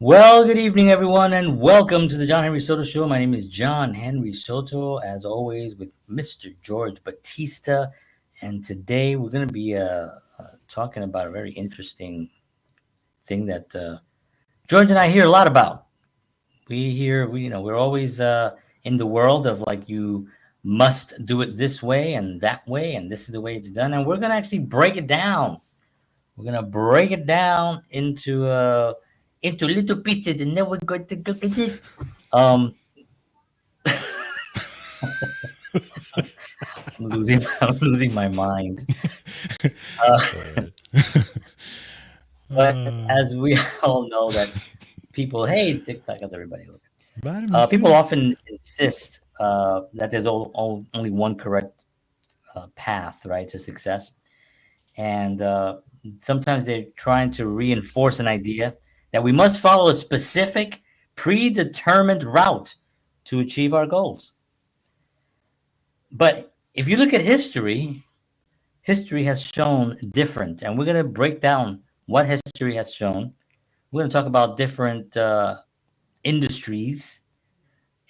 Well, good evening, everyone, and welcome to the John Henry Soto Show. My name is John Henry Soto, as always, with Mr. George Batista. And today we're going to be talking about a very interesting thing that George and I hear a lot about. We're always in the world of like, you must do it this way and that way, and this is the way it's done. And we're going to actually break it down. We're going to break it down into little pieces, and then we're going to cook it. Um, I'm losing my mind. Uh, Right. but uh, as we all know, that people, hey, TikTok, how's everybody look? Bari People merci. often insist that there's only one correct path, right, to success, and sometimes they're trying to reinforce an idea that we must follow a specific, predetermined route to achieve our goals. But if you look at history has shown different, and we're going to break down what history has shown. We're going to talk about different industries,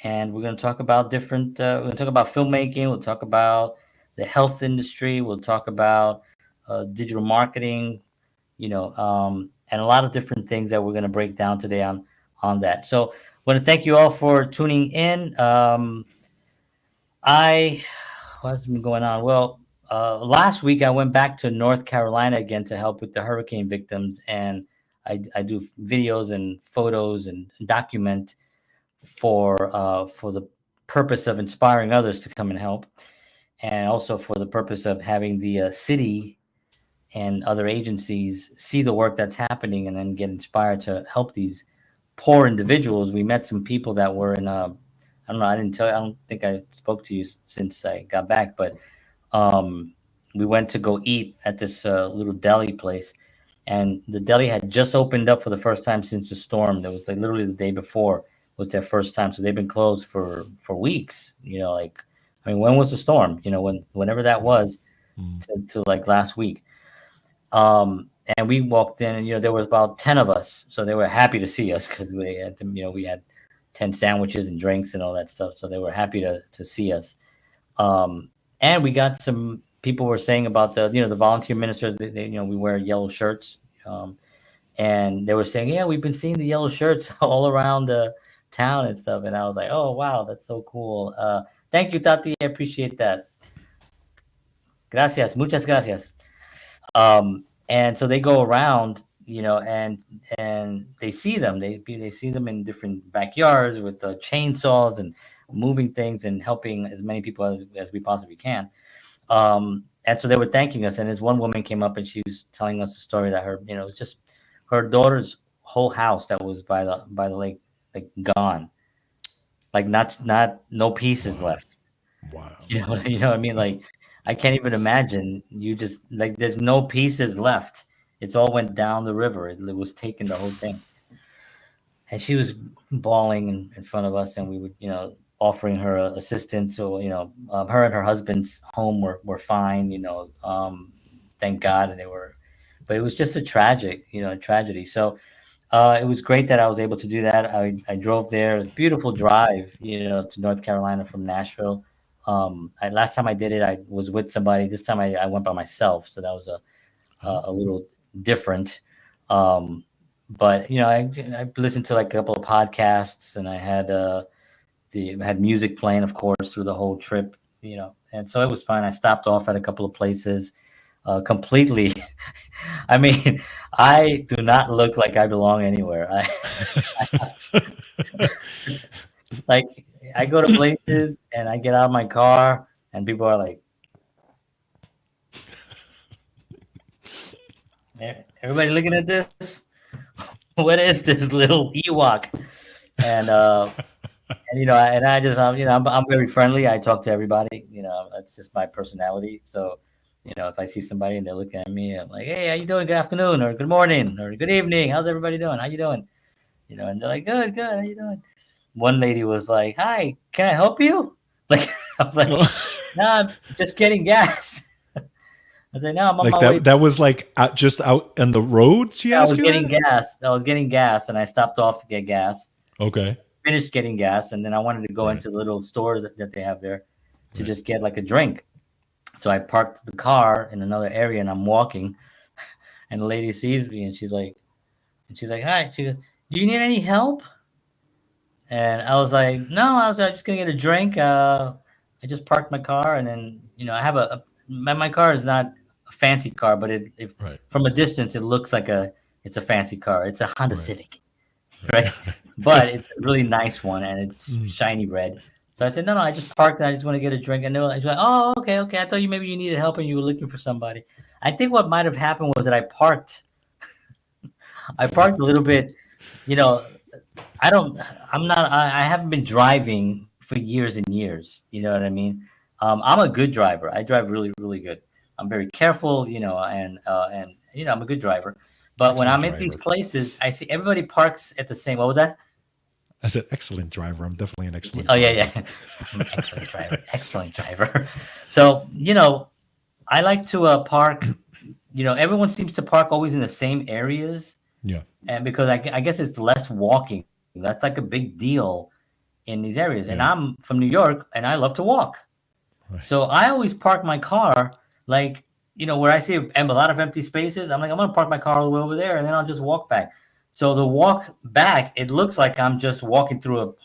and we're going to talk about different. We're going to talk about filmmaking. We'll talk about the health industry. We'll talk about digital marketing. And a lot of different things that we're going to break down today on that. So, I want to thank you all for tuning in. I What's been going on? Well, last week I went back to North Carolina again to help with the hurricane victims, and I do videos and photos and document for the purpose of inspiring others to come and help, and also for the purpose of having the city and other agencies see the work that's happening and then get inspired to help these poor individuals. We met some people that were in I don't know. I didn't tell you. I don't think I spoke to you since I got back, but um, we went to go eat at this little deli place, and the deli had just opened up for the first time since the storm. That was like literally the day before was their first time, so they've been closed for weeks. Like, I mean, when was the storm? Whenever that was, Mm. to like last week. And we walked in, and there was about 10 of us, so they were happy to see us because we had 10 sandwiches and drinks and all that stuff, so they were happy to see us. um, and we got some people were saying about the volunteer ministers. We wear yellow shirts, and they were saying, yeah, we've been seeing the yellow shirts all around the town and stuff. And I was like, oh wow, that's so cool. Thank you, Tati, I appreciate that. Gracias, muchas gracias. And so they go around, and they see them. They see them in different backyards with chainsaws and moving things and helping as many people as we possibly can. And so they were thanking us. And this one woman came up and she was telling us a story that just her daughter's whole house that was by the lake, like, gone, like not no pieces Wow. left. Wow. You know what I mean? Like, I can't even imagine. You just, like, there's no pieces left. It's all went down the river. It was taking the whole thing. And she was bawling in front of us, and we would, offering her assistance. So, her and her husband's home were fine, thank God. And they were, but it was just a tragedy. So, it was great that I was able to do that. I drove there, beautiful drive, to North Carolina from Nashville. Last time I did it, I was with somebody. This time I went by myself, so that was a Oh. little different. Um, but I listened to like a couple of podcasts, and I had music playing, of course, through the whole trip. And so it was fine. I stopped off at a couple of places. Completely. I mean, I do not look like I belong anywhere. Like, I go to places and I get out of my car, and people are like, Everybody looking at this? What is this little Ewok?" And I just, I'm very friendly. I talk to everybody. That's just my personality. So, if I see somebody and they're looking at me, I'm like, "Hey, how you doing? Good afternoon, or good morning, or good evening. How's everybody doing? How you doing?" And they're like, "Good, good. How you doing?" One lady was like, "Hi, can I help you?" Like, I was like, Oh. "No, I'm just getting gas." I said, no, I'm on Like my way. that was like just out on the road. She I asked was you getting that. gas. I was getting gas, and I stopped off to get gas. Okay. Finished getting gas, and then I wanted to go Right. into the little store that they have there to Right. just get like a drink. So I parked the car in another area, and I'm walking, and the lady sees me, and she's like, "Hi." She goes, "Do you need any help?" And I was like, "No, I was just gonna get a drink. I just parked my car, and then I have my car is not a fancy car, but if Right. from a distance it looks like it's a fancy car. It's a Honda Right. Civic, right? Right. But it's a really nice one, and it's Mm. shiny red. So I said, "No, no, I just parked, and I just want to get a drink." And they were like, "Oh, okay, okay. I thought maybe you needed help and you were looking for somebody." I think what might have happened was that I parked a little bit, you know, I don't. I'm not. I haven't been driving for years and years. You know what I mean? I'm a good driver. I drive really, really good. I'm very careful. And I'm a good driver. But when Excellent I'm at these driver. places, I see everybody parks at the same. What was that? I said excellent driver. I'm definitely an excellent Oh yeah, driver. yeah. I'm an excellent driver. Excellent driver. So I like to park. Everyone seems to park always in the same areas, Yeah. and because I guess it's less walking. That's like a big deal in these areas. And Yeah. I'm from New York and I love to walk. Right. So I always park my car like, where I see a lot of empty spaces, I'm like, I'm going to park my car all the way over there and then I'll just walk back. So the walk back, it looks like I'm just walking through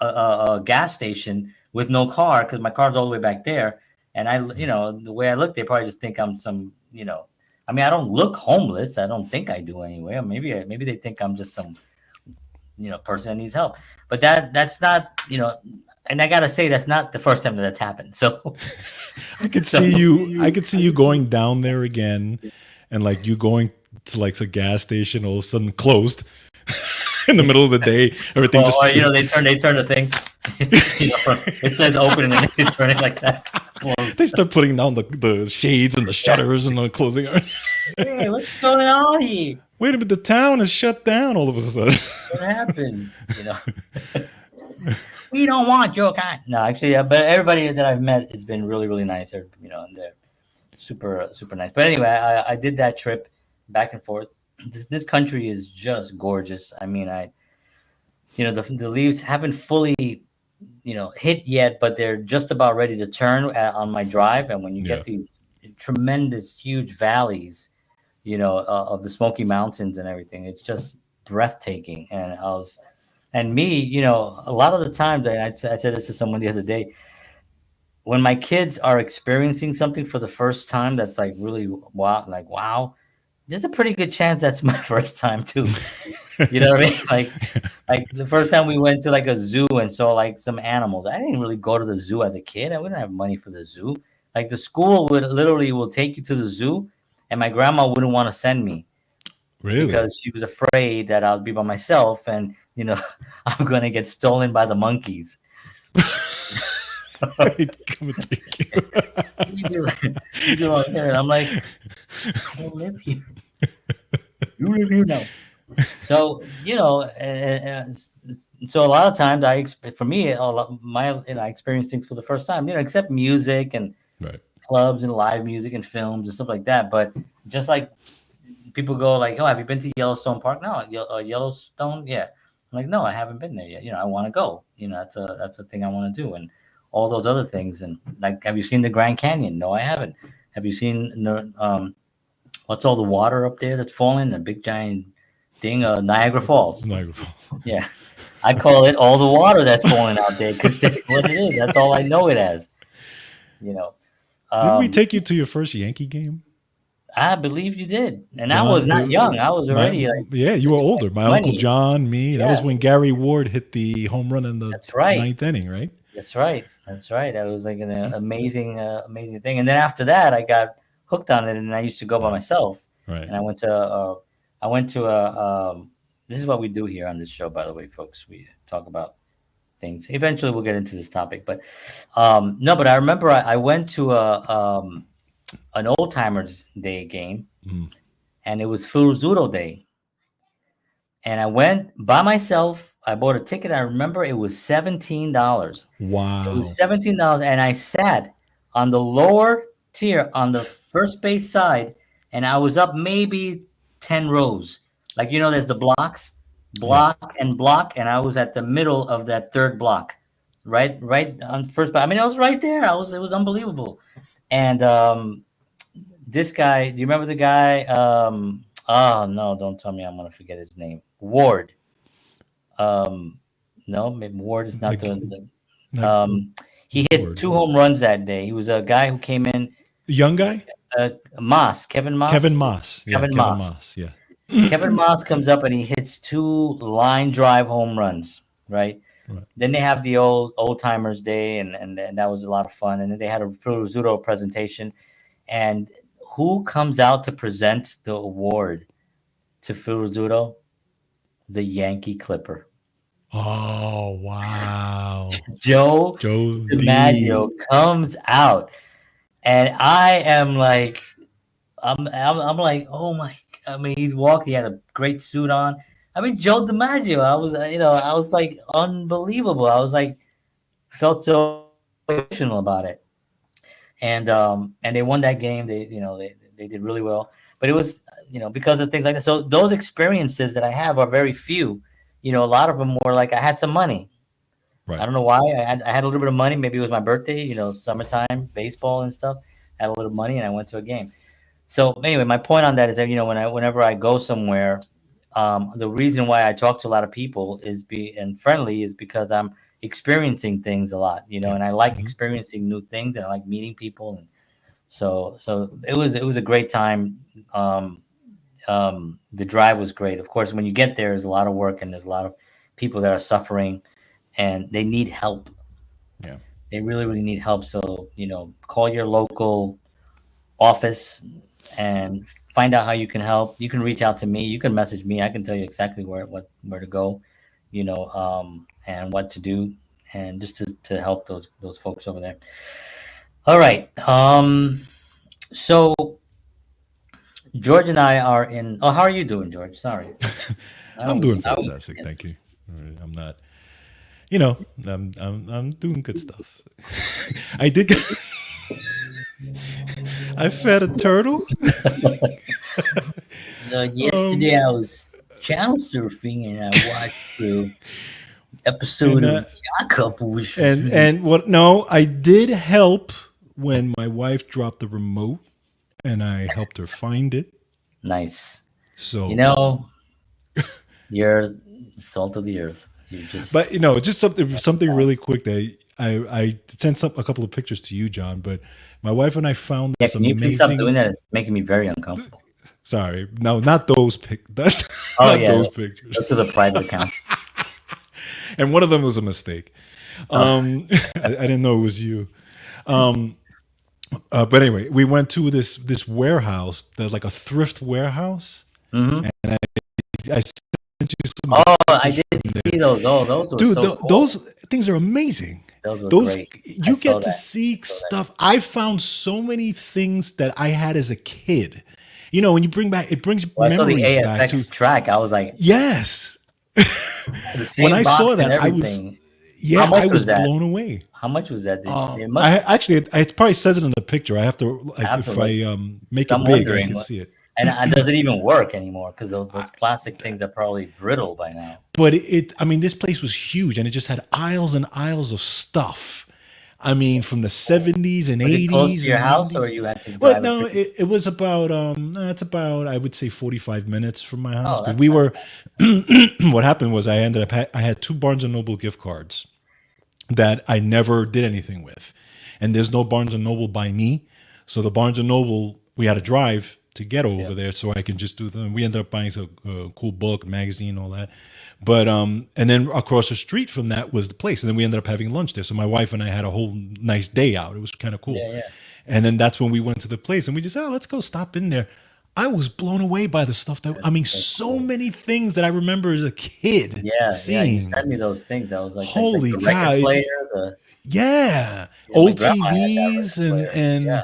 a gas station with no car because my car's all the way back there. And Right. the way I look, they probably just think I'm I mean, I don't look homeless. I don't think I do anyway. Or maybe they think I'm just some person that needs help. But that's not, and I gotta say that's not the first time that that's happened. So I could so see you. I could see you going down there again, and like you going to like a gas station, all of a sudden closed in the middle of the day. Everything just. or they turn the thing. It says open and then they turn it like that. They Close. start putting down the shades and the shutters and the closing. Hey, what's going on here? Wait a minute, the town is shut down all of a sudden. What happened? We don't want your kind. No, actually, yeah, but everybody that I've met has been really, really nice. And they're super, super nice. But anyway, I did that trip back and forth. This country is just gorgeous. I mean, the leaves haven't fully, hit yet, but they're just about ready to turn on my drive. And when you Yeah. get these tremendous, huge valleys, of the Smoky Mountains and everything, it's just breathtaking. And me, a lot of the times, and I said this to someone the other day, when my kids are experiencing something for the first time that's like really wow, like wow, there's a pretty good chance that's my first time too. You know what I mean? Like the first time we went to like a zoo and saw like some animals. I didn't really go to the zoo as a kid. We didn't have money for the zoo. Like the school would literally will take you to the zoo, and my grandma wouldn't want to send me Really? because she was afraid that I'll be by myself and I'm gonna get stolen by the monkeys. I'd come and take you. What do you do? You do out there? And I'm like, I don't live here. You live here now. So so a lot of times for me, I experience things for the first time. Except music and Right. clubs and live music and films and stuff like that. But just like people go like, "Oh, have you been to Yellowstone Park?" No, Yellowstone, yeah. I'm like, no, I haven't been there yet. I want to go. That's a thing I want to do, and all those other things. And like, have you seen the Grand Canyon? No, I haven't. Have you seen what's all the water up there that's falling? The big giant thing, Niagara Falls. Niagara Falls. Yeah, I call it all the water that's falling out there because that's what it is. That's all I know it as. You know. Didn't we Um, take you to your first Yankee game? I believe you did, and I was John, not young. I was my already like yeah, you were older. My uncle 20. John, me. That Yeah, was when Gary Ward hit the home run in the that's right. ninth inning, right? That's right. That's right. That was like an amazing, amazing thing. And then after that, I got hooked on it, and I used to go by Right, myself. right. And I went to a. This is what we do here on this show, by the way, folks. We talk about things. Eventually, we'll get into this topic, but no. But I remember I went to an old timers day game, Mm. and it was Furuzuro Day, and I went by myself. I bought a ticket. I remember it was $17. It was Wow. $17, and I sat on the lower. tier on the first base side, and I was up maybe 10 rows. Like, there's the blocks, Yeah. block, and I was at the middle of that third block, right on first. I mean, I was right there. It was unbelievable. And this guy, do you remember the guy? Oh no, don't tell me I'm gonna forget his name. Ward. Um, no, maybe Ward is not Like, the like um, he hit Ward. 2 home runs that day. He was a guy who came in, Young guy? Moss, Kevin Kevin Moss. Moss. Yeah, Kevin Kevin Moss. Moss. Yeah. Kevin Moss comes up and he hits 2 line drive home runs, right? Right. Then they have the old timers day, and that was a lot of fun. And then they had a Phil Rizzuto presentation, and who comes out to present the award to Phil Rizzuto? The Yankee Clipper. Oh, wow. Joe Joe D. DiMaggio comes out, and I am like, I'm like, oh my! I mean, he's walked. He had a great suit on. I mean, Joe DiMaggio. I was like unbelievable. I was like, felt so emotional about it, and they won that game. They did really well, but it was because of things like that. So those experiences that I have are very few. A lot of them were like I had some money. Right. I don't know why. I had a little bit of money. Maybe it was my birthday. Summertime baseball and stuff. I had a little money and I went to a game. So anyway, my point on that is that whenever I go somewhere, the reason why I talk to a lot of people and friendly is because I'm experiencing things a lot, Yeah. and I like Mhm. experiencing new things and I like meeting people, and so it was a great time. The drive was great. Of course, when you get there, there's a lot of work and there's a lot of people that are suffering and they need help. Yeah. They really, really need help. So, call your local office and find out how you can help. You can reach out to me. You can message me. I can tell you exactly where to go, and what to do, and just to help those folks over there. All right. So George and I are in. Oh, how are you doing, George? Sorry, I'm doing fantastic. Thank you. I'm not, I'm doing good stuff. I did. I fed a turtle. Yesterday I was channel surfing and I watched the episode And of Yacht Couple, which was and really and what? No, I did help when my wife dropped the remote, and I helped her find it. nice. So, You're salt of the earth. You just but just something really quick that I sent a couple of pictures to you, John. But my wife and I found yeah. this Can you please stop doing amazing. that? It's making me very uncomfortable. Sorry, no, not those Oh not yeah, those pictures. those are the private accounts. And one of them was a mistake. I didn't know it was you. Um, but anyway, we went to this warehouse, that's like a thrift warehouse. Hmm. And I sent you some Oh, I pictures did from see there. those. Oh, those were Dude, so cool. those things are amazing. Those were Those great. I you saw get to that. see stuff. I found so many things that I had as a kid. When you it brings Well, I saw the memories back to AFX track. I was like, yes. the same When I box saw and that, everything. yeah, How much I was was that? blown away. How much was that? It must I actually, it probably says it in the picture. I have to have if to look. I make I'm it big, I wondering, can see it. and does it even work anymore? Because those plastic things are probably brittle by now. But I mean, this place was huge, and it just had aisles and aisles of stuff. I mean, from the 70s and Was it close 80s to your and house, 90s. or you had to Well, drive no, a pretty? it was about it's about, I would say, 45 minutes from my house, Oh, because that's we not were. bad. What happened was I had 2 Barnes and Noble gift cards that I never did anything with, and there's no Barnes and Noble by me, so the Barnes and Noble, we had to drive to get over Yeah. there, so I can just do them. We ended up buying a cool book, magazine, all that. But and then across the street from that was the place, and then we ended up having lunch there. So my wife and I had a whole nice day out. It was kind of cool. Yeah, yeah. And then that's when we went to the place, and we just let's go stop in there. I was blown away by the stuff I mean, That's so so cool. many things that I remember as a kid Yeah, yeah. You seeing. sent me those things. I was like Holy the cow! record player. Yeah, My old grandma had that TVs record player. and Yeah.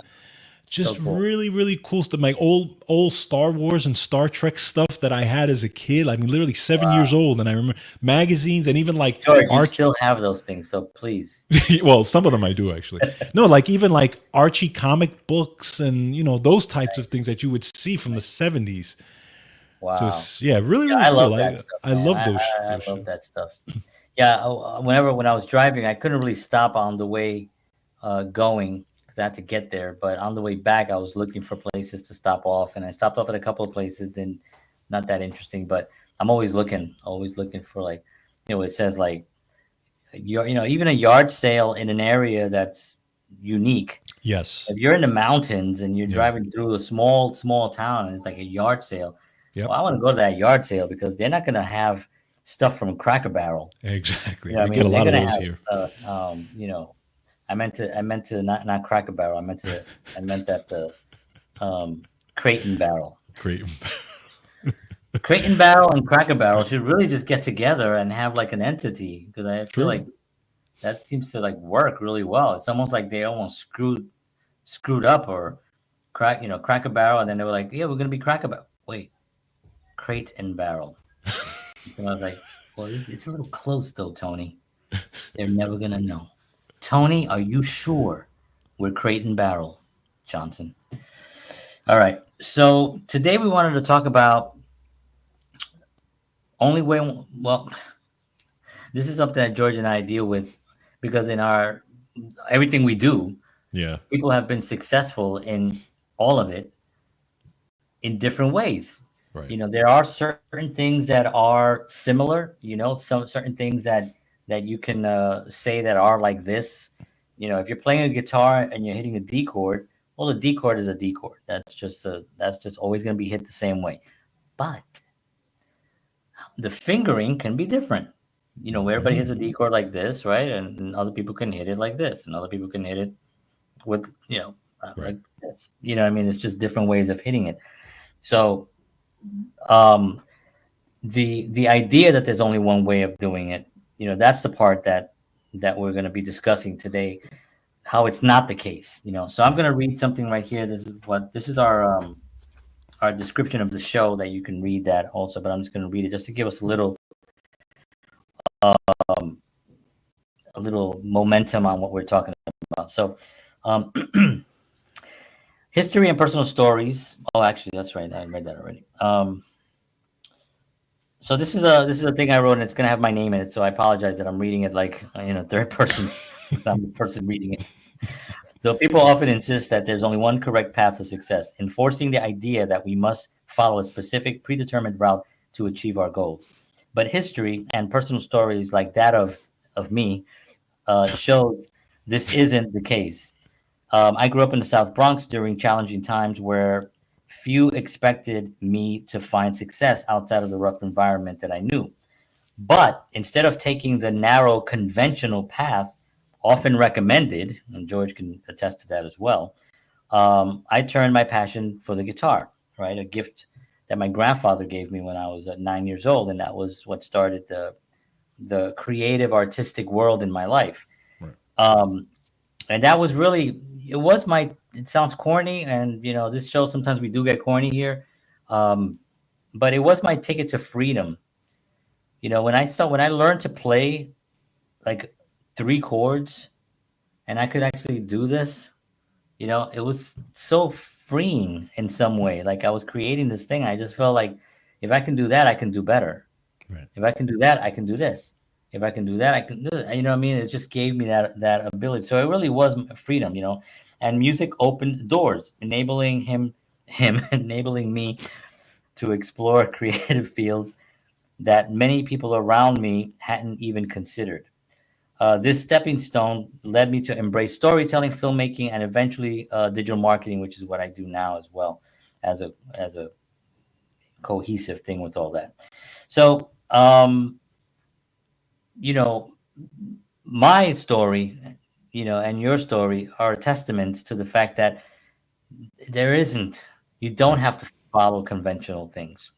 So just cool. really, really cool stuff. My old Star Wars and Star Trek stuff that I had as a kid. I mean, literally 7 years Wow. old, and I remember magazines and even like George, you Arch. still have those things, so please. Well, some of them I do actually. No, like even like Archie comic books and those types of things Nice. that you would see from the 70s. Wow. Just yeah, really, Yeah, really I love cool. I that stuff, I man. love I, those I, I those love shows. that stuff. Yeah. When I was driving, I couldn't really stop on the way going because I had to get there. But on the way back, I was looking for places to stop off, and I stopped off at a couple of places. Then not that interesting, but I'm always looking for like, it says like even a yard sale in an area that's unique. Yes. If you're in the mountains and you're Yeah. driving through a small town and it's like a yard sale, Yep. well, I want to go to that yard sale because they're not going to have stuff from Cracker Barrel. Exactly. You know what We I get a mean? They're lot of going to those have, here. I meant to not Cracker Barrel. I meant that Crate and Barrel. Great. Crate and Barrel and Cracker Barrel should really just get together and have like an entity because I feel True. like that seems to like work really well. It's almost like they almost screwed up or Cracker Barrel, and then they were like, yeah, we're gonna be Cracker Barrel. Wait, Crate and Barrel. So I was like, well, it's a little close though, Tony. They're never gonna know. Tony, are you sure we're Crate and Barrel, Johnson? All right. So today we wanted to talk about only way. Well, this is something that George and I deal with because in our everything we do, Yeah. people have been successful in all of it in different ways. Right. There are certain things that are similar, some certain things that you can say that are like this. If you're playing a guitar and you're hitting a D chord, well, the D chord is a D chord. That's just always going to be hit the same way. But the fingering can be different. Where everybody hits a D chord like this, right? And other people can hit it like this, and other people can hit it with, Right. like this. What I mean? It's just different ways of hitting it. So, um, the idea that there's only one way of doing it, that's the part that we're going to be discussing today. How it's not the case. So I'm going to read something right here. This is our description of the show that you can read that also, but I'm just going to read it just to give us um, a little momentum on what we're talking about. So, um, history and personal stories. Oh, actually, that's right. I read that already. So this is a thing I wrote, and it's gonna have my name in it. So I apologize that I'm reading it like third person. I'm the person reading it. So people often insist that there's only one correct path to success, enforcing the idea that we must follow a specific predetermined route to achieve our goals. But history and personal stories like that of me shows this isn't the case. I grew up in the South Bronx during challenging times where few expected me to find success outside of the rough environment that I knew. But instead of taking the narrow conventional path often recommended, and George can attest to that as well, I turned my passion for the guitar, right? A gift that my grandfather gave me when I was 9 years old, and that was what started the creative artistic world in my life. Right. And that was really it sounds corny, and this show sometimes we do get corny here, but it was my ticket to freedom. When I learned to play like three chords and I could actually do this, it was so freeing in some way. Like I was creating this thing, I just felt like if I can do that, I can do better. Right. If I can do that, I can do this. If I can do that, I can do it. You know what I mean? It just gave me that ability. So it really was freedom, And music opened doors, enabling him enabling me to explore creative fields that many people around me hadn't even considered. This stepping stone led me to embrace storytelling, filmmaking, and eventually digital marketing, which is what I do now as well, as a cohesive thing with all that. So, you know, my story, and your story are testaments to the fact that there isn't, you don't Right. have to follow conventional things,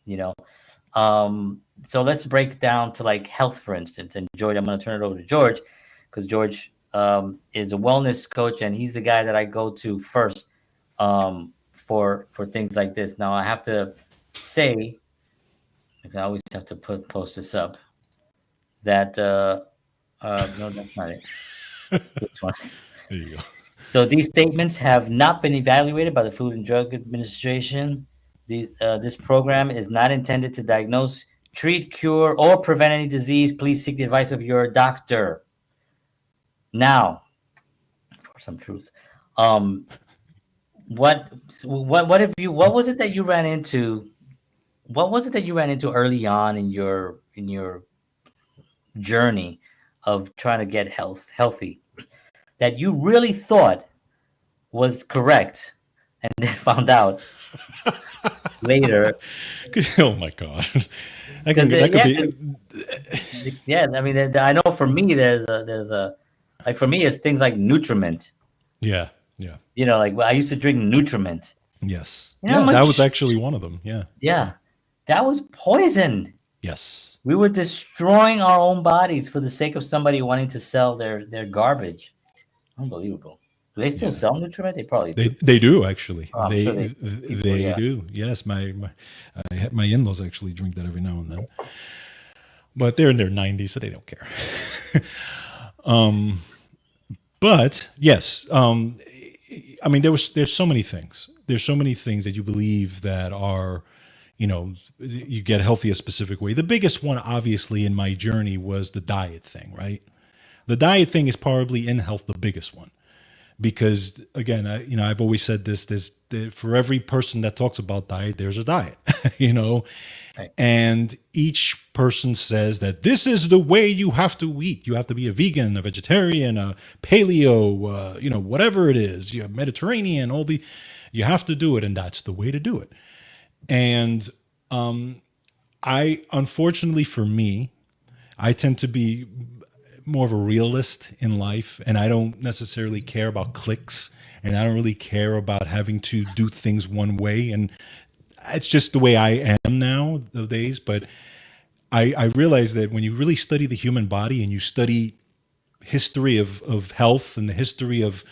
So let's break down to like health, for instance. And George, I'm going to turn it over to George because George is a wellness coach and he's the guy that I go to first for things like this. Now I have to say, I always have to post this up, that no, that's not it. This one. There you go. So these statements have not been evaluated by the Food and Drug Administration. This program is not intended to diagnose, treat, cure, or prevent any disease. Please seek the advice of your doctor. Now, for some truth, um, what was it that you ran into? What was it that you ran into early on in your journey of trying to get healthy that you really thought was correct, and then found out later? Oh my god, that Because could yeah, be. yeah. I mean, I know for me, there's a like for me, it's things like Nutriment. Yeah, yeah, Like I used to drink Nutriment. yes, You know how yeah. That was much? actually one of them. Yeah, Yeah, that was poison. yes, We were destroying our own bodies for the sake of somebody wanting to sell their garbage. Unbelievable. Do they still yeah. sell Nutriment? They probably do. They do actually. Oh, I'm sure they people. They Yeah. do. Yes, my in-laws actually drink that every now and then, but they're in their 90s, so they don't care. But yes, I mean, there's so many things. There's so many things that you believe that are, you get healthy a specific way. The biggest one, obviously, in my journey was the diet thing, right? The diet thing is probably in health the biggest one, because again, I've always said this: for every person that talks about diet, there's a diet, you know, Right. and each person says that this is the way you have to eat. You have to be a vegan, a vegetarian, a paleo, whatever it is. You have Mediterranean, you have to do it, and that's the way to do it. And unfortunately for me, I tend to be more of a realist in life, and I don't necessarily care about clicks, and I don't really care about having to do things one way. And it's just the way I am nowadays. But I realize that when you really study the human body and you study history of health and the history of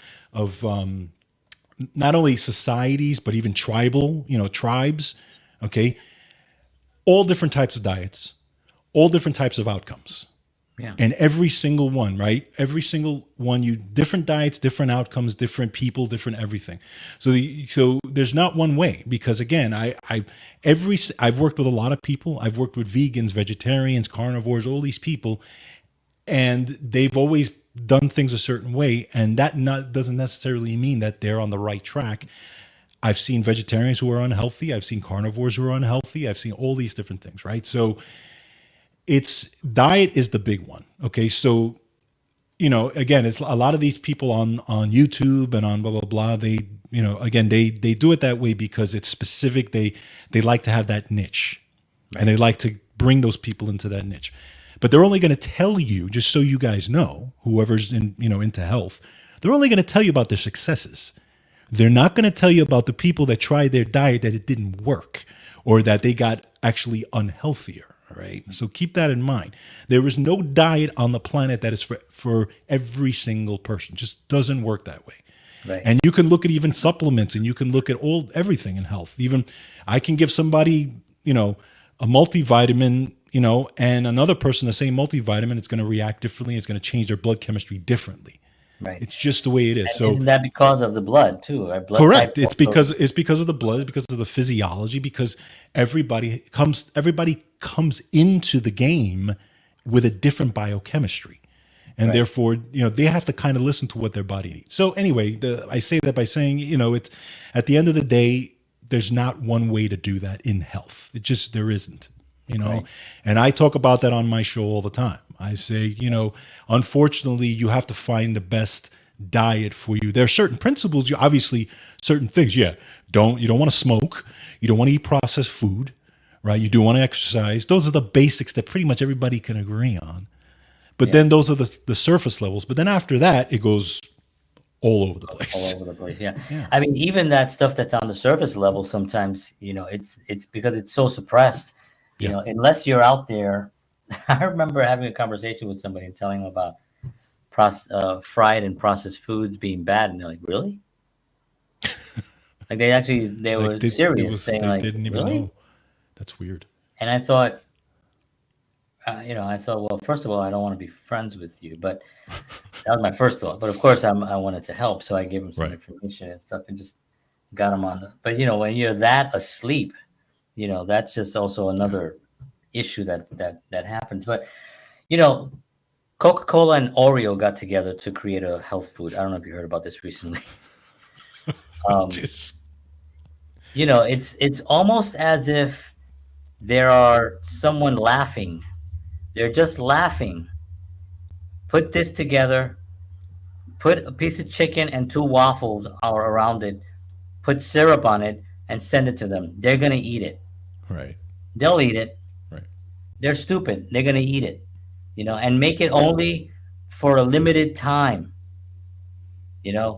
not only societies but even tribes, okay, all different types of diets, all different types of outcomes. Yeah. And every single one, right? Every single one, different diets, different outcomes, different people, different everything. So there's not one way, because again, I've worked with a lot of people. I've worked with vegans, vegetarians, carnivores, all these people, and they've always done things a certain way, and that doesn't necessarily mean that they're on the right track. I've seen vegetarians who are unhealthy. I've seen carnivores who are unhealthy. I've seen all these different things, right? So diet is the big one. Okay. So, again, it's a lot of these people on YouTube and on blah, blah, blah. They, again, they do it that way because it's specific. They like to have that niche, right? And they like to bring those people into that niche, but they're only going to tell you, just so you guys know, whoever's into health, they're only going to tell you about their successes. They're not going to tell you about the people that tried their diet that it didn't work, or that they got actually unhealthier. All right. So keep that in mind. There is no diet on the planet that is for every single person. It just doesn't work that way. Right. And you can look at even supplements, and you can look at everything in health. Even I can give somebody, a multivitamin, and another person the same multivitamin, it's going to react differently. It's going to change their blood chemistry differently. Right. It's just the way it is. And so isn't that because of the blood too? Right? Blood correct. type It's because of the blood, it's because of the physiology, because everybody comes into the game with a different biochemistry. And Right. therefore, they have to kind of listen to what their body needs. So anyway, I say that by saying, it's at the end of the day, there's not one way to do that in health. There isn't, Right. And I talk about that on my show all the time. I say, unfortunately, you have to find the best diet for you. There are certain principles, obviously certain things. Yeah. You don't want to smoke. You don't want to eat processed food, right? You do want to exercise. Those are the basics that pretty much everybody can agree on. But then those are the surface levels. But then after that, it goes all over the place. All over the place. Yeah. Yeah. I mean, even that stuff that's on the surface level, sometimes, it's because it's so suppressed, unless you're out there. I remember having a conversation with somebody and telling them about fried and processed foods being bad. And they're like, really? Like they Like were serious, saying they like, didn't even really? know. That's weird. And I thought, I thought, well, first of all, I don't want to be friends with you, but that was my first thought. But of course, I wanted to help, so I gave him some Right. information and stuff, and just got him on the. But when you're that asleep, that's just also Yeah. another issue that happens. But you know, Coca-Cola and Oreo got together to create a health food. I don't know if you heard about this recently. Um, Just it's almost as if there are someone laughing. They're just laughing. Put this together. Put a piece of chicken and two waffles are around it. Put syrup on it and send it to them. They're gonna eat it. right. They'll eat it. Right. They're stupid. They're gonna eat it. And make it only for a limited time.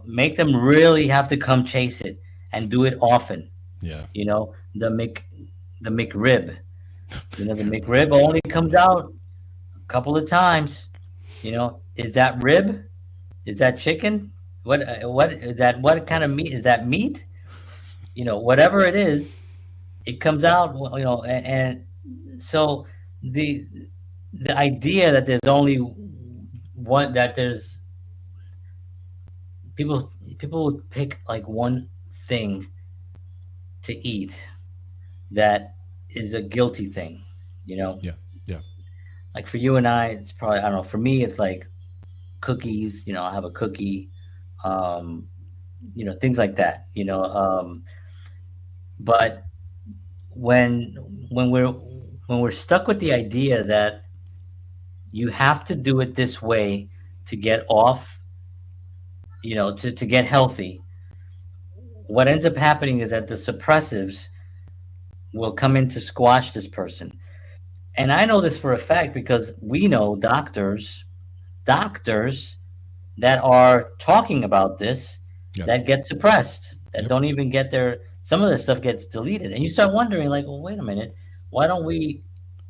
Make them really have to come chase it and do it often. Yeah. The McRib. The McRib only comes out a couple of times. Is that rib? Is that chicken? What is that? What kind of meat is that? Meat? Whatever it is, it comes out. And so the the idea that there's only one that there's people would pick like one thing to eat that is a guilty thing. You know, Yeah. Yeah. like for you and I, it's probably I don't know. For me, it's like cookies. I'll have a cookie. Um, things like that. But when when we're stuck with the idea that you have to do it this way to get off, to get healthy, what ends up happening is that the suppressives will come in to squash this person. And I know this for a fact because we know doctors that are talking about this Yep. that get suppressed, that Yep. don't even get some of their stuff gets deleted. And you start wondering, like, well, wait a minute, why don't we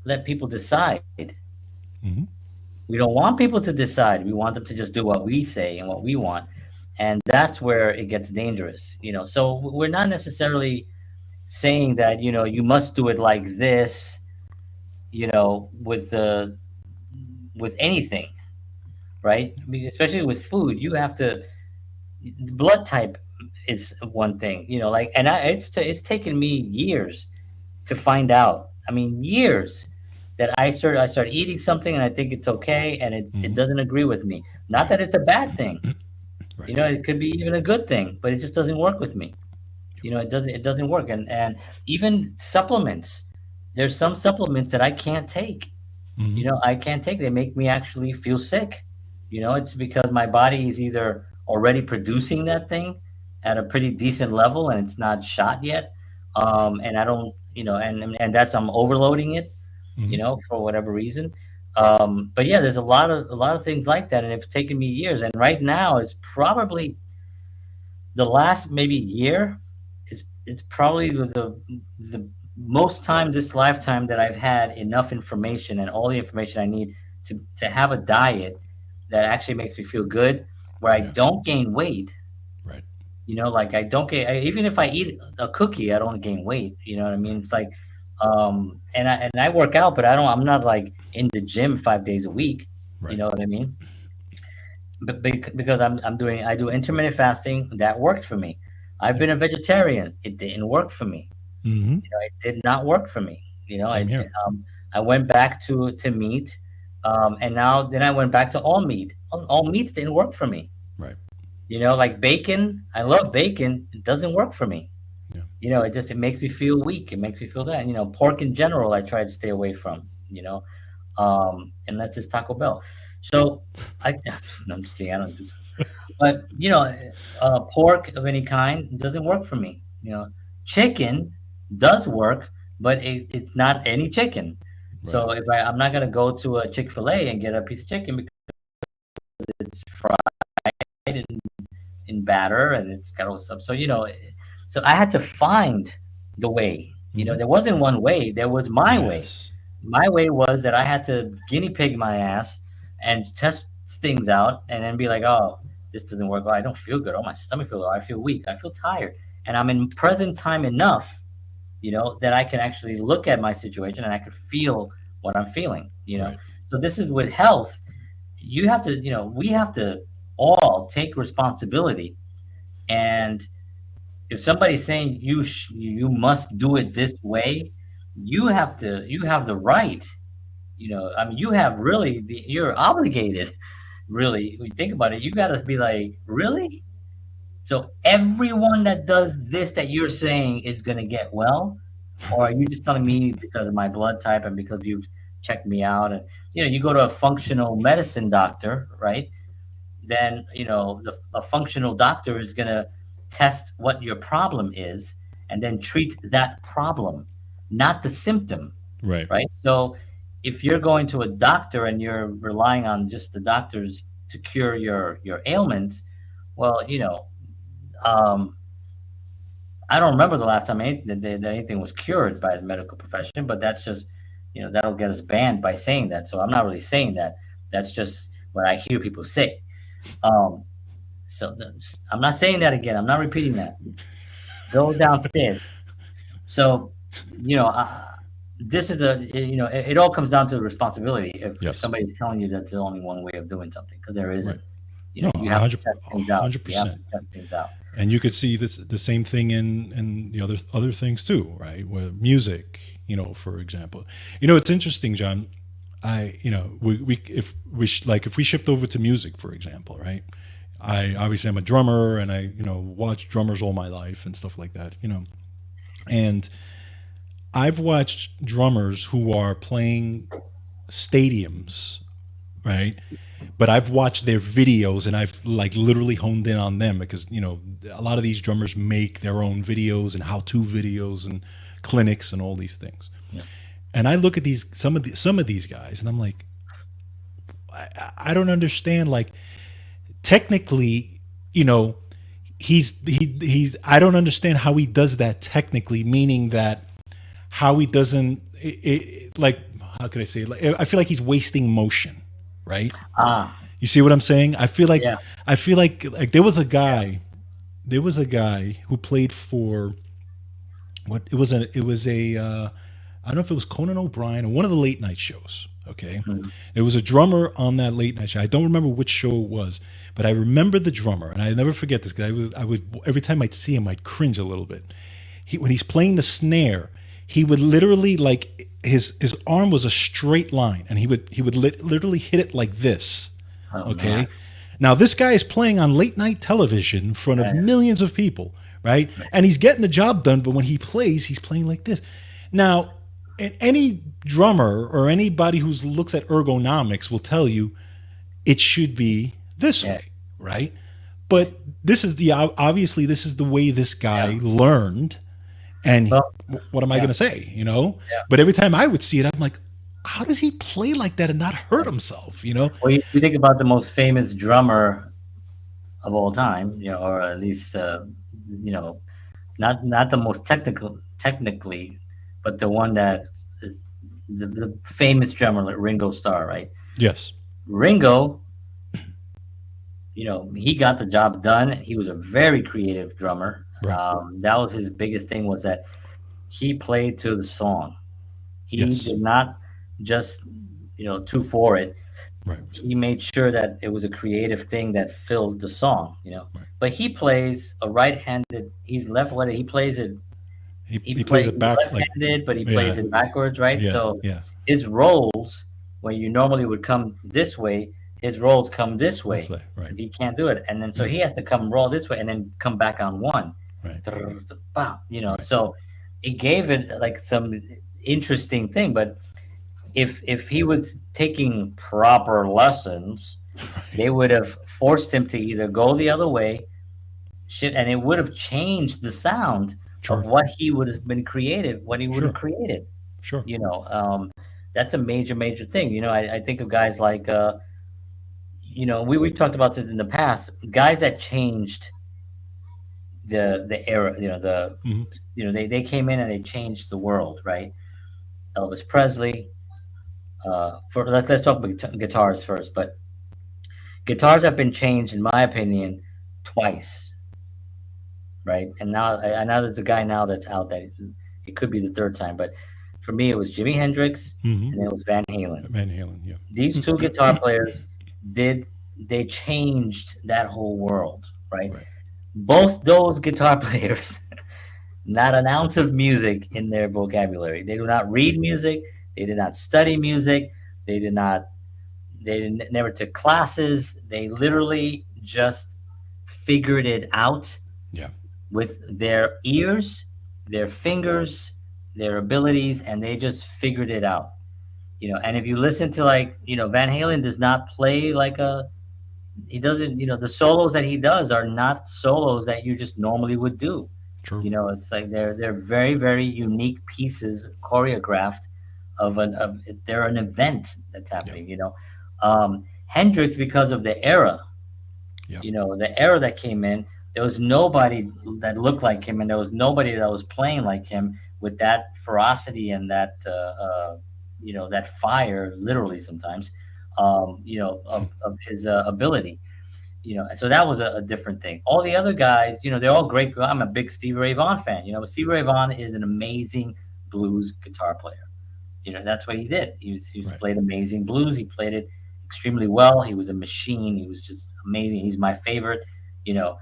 let people decide? Hmm. We don't want people to decide. We want them to just do what we say and what we want. And that's where it gets dangerous. So we're not necessarily saying that, you must do it like this, with anything, right? I mean, especially with food, you have to blood type is one thing, like, and it's taken me years to find out. I mean, years that I start eating something and I think it's okay, and it Hmm. doesn't agree with me. Not that it's a bad thing, Right. it could be even a good thing, but it just doesn't work with me. It doesn't work. And even supplements, there's some supplements that I can't take. Hmm. I can't take. They make me actually feel sick. It's because my body is either already producing that thing at a pretty decent level and it's not shot yet. Right. And I don't, and that's I'm overloading it, Hmm. for whatever reason. But yeah, there's a lot of things like that, and it's taken me years. And right now, it's probably the last maybe year. It's probably the most time this lifetime that I've had enough information and all the information I need to have a diet that actually makes me feel good, where I Yeah. don't gain weight. Right. Like I don't get even if I eat a cookie, I don't gain weight. You know what I mean? Right. It's like, and I work out, but I'm not like in the gym 5 days a week. You Right. know what I mean? But because I do intermittent fasting, that worked for me. I've Yep. been a vegetarian, it didn't work for me. Hmm. It did not work for me. Same here. I went back to meat, and now then I went back to all meat. All meats didn't work for me. Right. Like bacon, I love bacon. It doesn't work for me. Yeah. It makes me feel weak. It makes me feel that. Pork in general, I try to stay away from. And that's just Taco Bell. So I, no, I'm just kidding. I don't do, but pork of any kind doesn't work for me. Chicken does work, but it's not any chicken. Right. So if I'm not gonna go to a Chick-fil-A and get a piece of chicken because it's fried in batter and it's got all this stuff. So I had to find the way. Hmm. There wasn't one way. There was my way. Yes. My way was that I had to guinea pig my ass and test things out and then be like, oh, this doesn't work. Oh, I don't feel good. Oh, my stomach feels. Oh, I feel weak. I feel tired. and I'm in present time enough, that I can actually look at my situation and I could feel what I'm feeling. Right. So this is with health. You have to, we have to all take responsibility. And if somebody's saying you must do it this way, you have the right. I mean, you have really you're obligated. Really, when you think about it, you got to be like, really? So everyone that does this that you're saying is going to get well, or are you just telling me because of my blood type and because you've checked me out? And you go to a functional medicine doctor, right? Then a functional doctor is going to test what your problem is and then treat that problem, not the symptom, Right. right? So if you're going to a doctor and you're relying on just the doctors to cure your ailments, well, um, I don't remember the last time that anything was cured by the medical profession, but that's just, that'll get us banned by saying that. So I'm not really saying that. That's just what I hear people say. Um, I'm not saying that again. I'm not repeating that. Go downstairs. So, this is it all comes down to responsibility. If Yes. somebody's telling you that there's only one way of doing something, because there Right. isn't. No, You have to 100, test things out. You have to 100%. test things out. And you could see this the same thing in the other things too, right? Where music, for example. It's interesting, John. We if we like if we shift over to music, for example, right? I obviously I'm a drummer, and I watch drummers all my life and stuff like that. And I've watched drummers who are playing stadiums, right? But I've watched their videos, and I've like literally honed in on them because a lot of these drummers make their own videos and how-to videos and clinics and all these things. Yeah. And I look at some of these guys, and I'm like, I don't understand. Like, technically, he's I don't understand how he does that technically, meaning that how he doesn't like, how can I say it? Like, I feel like he's wasting motion, right? You see what I'm saying? Yeah. I feel like there was a guy who played for what it was a I don't know if it was Conan O'Brien or one of the late night shows. Okay, Mhm. it was a drummer on that late night show. I don't remember which show it was, but I remember the drummer, and I never forget this guy. I would every time I'd see him, I'd cringe a little bit. When he's playing the snare, he would literally like his arm was a straight line, and he would literally hit it like this. Oh, Okay. man. Now this guy is playing on late night television in front of Yeah. millions of people, right? And he's getting the job done, but when he plays, he's playing like this. Now, any drummer or anybody who looks at ergonomics will tell you it should be this Yeah. way, right? But this is obviously this is the way this guy learned, and Well, what am I yeah. going to say, Yeah. But every time I would see it, I'm like, how does he play like that and not hurt himself, Well, you think about the most famous drummer of all time, or at least, you know, not the most technically, but the one that is the famous drummer, like Ringo Starr, right? Yes. Ringo, he got the job done. He was a very creative drummer. Right. That was his biggest thing, was that he played to the song. He Yes. did not just, two for it. Right. He made sure that it was a creative thing that filled the song. Right. But he plays a right-handed. He's left-handed. He plays it. He plays it back like left-handed, but he plays yeah. it backwards, right? Yeah. So Yeah. his rolls, when you normally would come this way, his rolls come this way. This way, right. He can't do it, and then so he has to come roll this way and then come back on one. Right. Right. So it gave it like some interesting thing. But if he was taking proper lessons, they would have forced him to either go the other way, and it would have changed the sound Sure. of what he would have been creative, what he would have Sure. created. Sure. That's a major thing. I think of guys like we talked about this in the past, guys that changed the era, Mhm. they came in and they changed the world, right? Elvis Presley. Let's talk about guitars first, but guitars have been changed, in my opinion, twice. right? And now I know there's a guy now that's out that it could be the third time, but for me it was Jimi Hendrix Hmm. and then it was Van Halen. Van Halen. These Yeah. two guitar players did they changed that whole world, right? Right. Both those guitar players, not an ounce of music in their vocabulary. They do not read music. They did not study music. They did not. Never took classes. They literally just figured it out Yeah. with their ears, their fingers, their abilities, and they just figured it out. And if you listen to, like, Van Halen does not play like a he doesn't, the solos that he does are not solos that you just normally would do. True. It's like they're very, very unique pieces choreographed of they're an event that's Yeah. happening. Hendrix, because of the era, Yeah. the era that came in, there was nobody that looked like him, and there was nobody that was playing like him with that ferocity and that fire, literally sometimes, of his ability. So that was a different thing. All the other guys, they're all great. I'm a big Stevie Ray Vaughan fan. Stevie Ray Vaughan is an amazing blues guitar player. That's what he did. He was Right. played amazing blues. He played it extremely well. He was a machine. He was just amazing. He's my favorite. You know,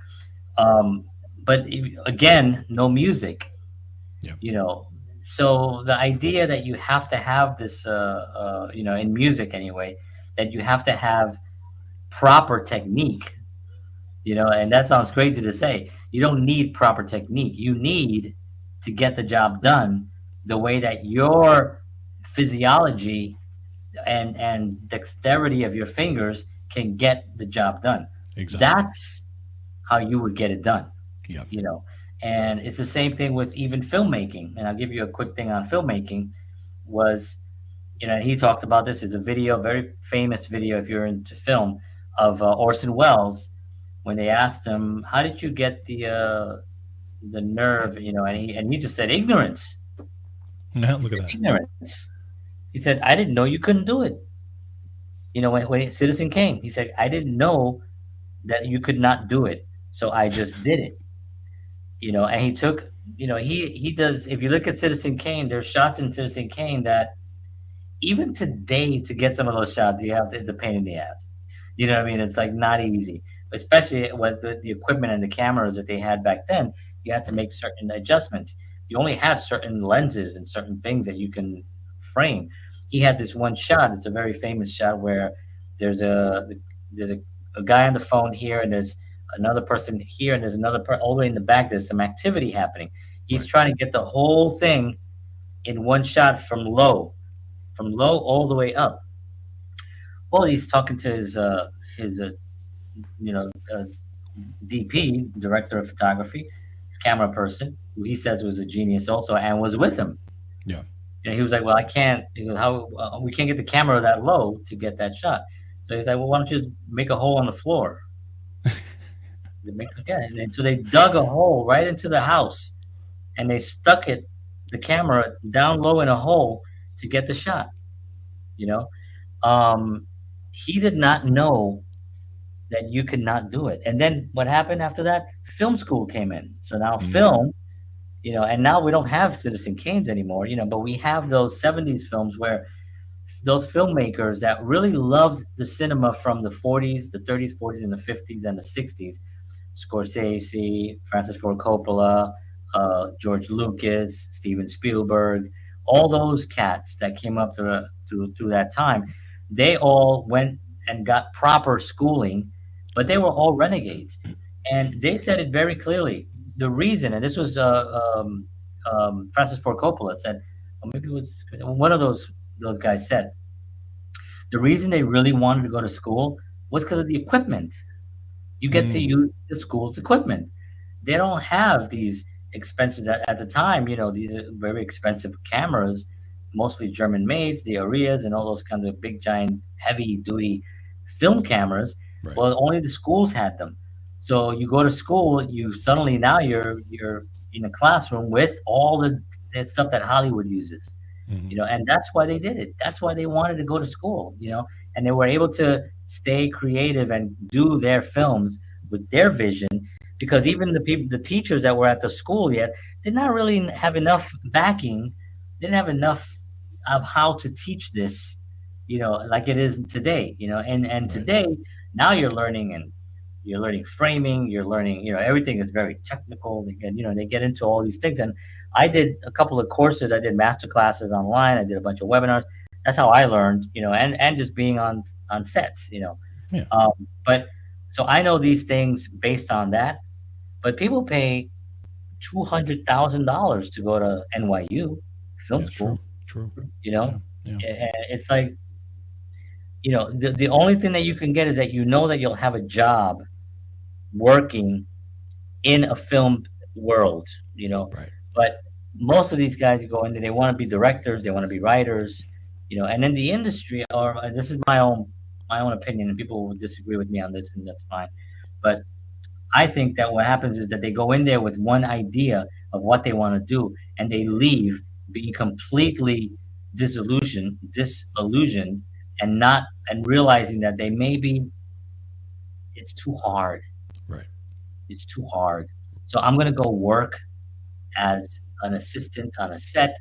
um, but again, no music. Yeah. You know, so the idea that you have to have this, in music anyway, that you have to have proper technique. And that sounds crazy to say. You don't need proper technique. You need to get the job done the way that your physiology and dexterity of your fingers can get the job done. Exactly. That's how you would get it done, Yeah. you know. And it's the same thing with even filmmaking. And I'll give you a quick thing on filmmaking was, he talked about this. It's a video, very famous video if you're into film, of Orson Welles when they asked him, "How did you get the nerve?" And he just said, "Ignorance." Now He look at said, that. "Ignorance." He said, "I didn't know you couldn't do it." When Citizen Kane, he said, "I didn't know that you could not do it, so I just did it." And he took, he does. If you look at Citizen Kane, there's shots in Citizen Kane that even today to get some of those shots, it's a pain in the ass. You know what I mean? It's like not easy, especially with the equipment and the cameras that they had back then. You had to Right. make certain adjustments. You only had certain lenses and certain things that you can frame. He had this one shot. It's a very famous shot where there's a there's a guy on the phone here, and there's another person here, and there's another person all the way in the back. There's some activity happening. He's Right. trying to get the whole thing in one shot from low all the way up. Well, he's talking to his you know uh, DP, director of photography, his camera person, who he says was a genius also, and was with him. Yeah. And he was like, "Well, I can't. He goes, how we can't get the camera that low to get that shot." So he's like, "Well, why don't you just make a hole on the floor?" Yeah, and then, so they dug a hole right into the house, and they stuck the camera down low in a hole to get the shot. You know, um, he did not know that you could not do it. And then what happened after that? Film school came in. So now Hmm. film, and now we don't have Citizen Kanes anymore, but we have those 70s films where those filmmakers that really loved the cinema from the 40s, the 30s, 40s, and the 50s and the 60s. Scorsese, Francis Ford Coppola, George Lucas, Steven Spielberg, all those cats that came up through that time, they all went and got proper schooling, but they were all renegades. And they said it very clearly. The reason, and this was Francis Ford Coppola said, or maybe it was one of those guys said, the reason they really wanted to go to school was because of the equipment. You get to Mm. use the school's equipment. They don't have these expenses at the time. These are very expensive cameras, mostly German made, the Arias and all those kinds of big, giant, heavy duty film cameras. Right. Well, only the schools had them. So you go to school, you suddenly now you're in a classroom with all the stuff that Hollywood uses. Hmm. And that's why they did it. That's why they wanted to go to school. And they were able to stay creative and do their films with their vision because even the teachers that were at the school yet did not really have enough backing, didn't have enough of how to teach this, like it is today, and Right. today now you're learning framing, you're learning, everything is very technical. They get into all these things, and I did a couple of courses, I did master classes online, I did a bunch of webinars. That's how I learned, and just being on sets, Yeah. um, but so I know these things based on that. But people pay $200,000 to go to NYU film Yeah. True. school. True. You know, Yeah. Yeah. It's like, the only thing that you can get is that that you'll have a job working in a film world. You know, Right. but most of these guys go in there, they want to be directors, they want to be writers. And in the industry, or this is my own opinion, and people will disagree with me on this, and that's fine. But I think that what happens is that they go in there with one idea of what they want to do, and they leave being completely disillusioned, and realizing that they maybe it's too hard. Right. It's too hard. So I'm gonna go work as an assistant on a set,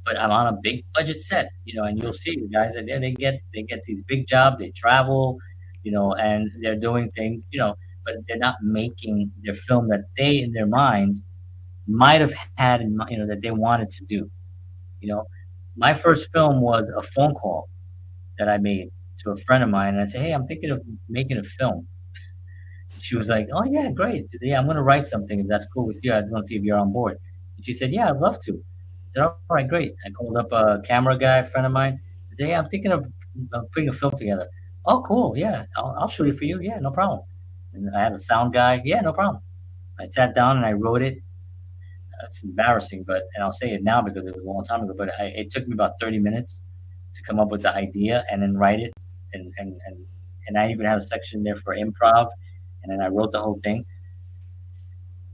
but I'm on a big budget set, and you'll see the guys that they get these big jobs, they travel, and they're doing things, but they're not making their film that they in their minds might have had in mind, that they wanted to do. You know, my first film was a phone call that I made to a friend of mine, and I said, "Hey, I'm thinking of making a film." She was like, "Oh yeah, great. Yeah, I'm gonna write something if that's cool with you. I want to see if you're on board." And she said, "Yeah, I'd love to." I said, "All right, great." I called up a camera guy, a friend of mine. I said, "Yeah, I'm thinking of putting a film together." "Oh, cool. Yeah, I'll shoot it for you. Yeah, no problem." And I had a sound guy. "Yeah, no problem." I sat down and I wrote it. It's embarrassing, and I'll say it now because it was a long time ago. But it took me about 30 minutes to come up with the idea and then write it, and I even had a section there for improv, and then I wrote the whole thing,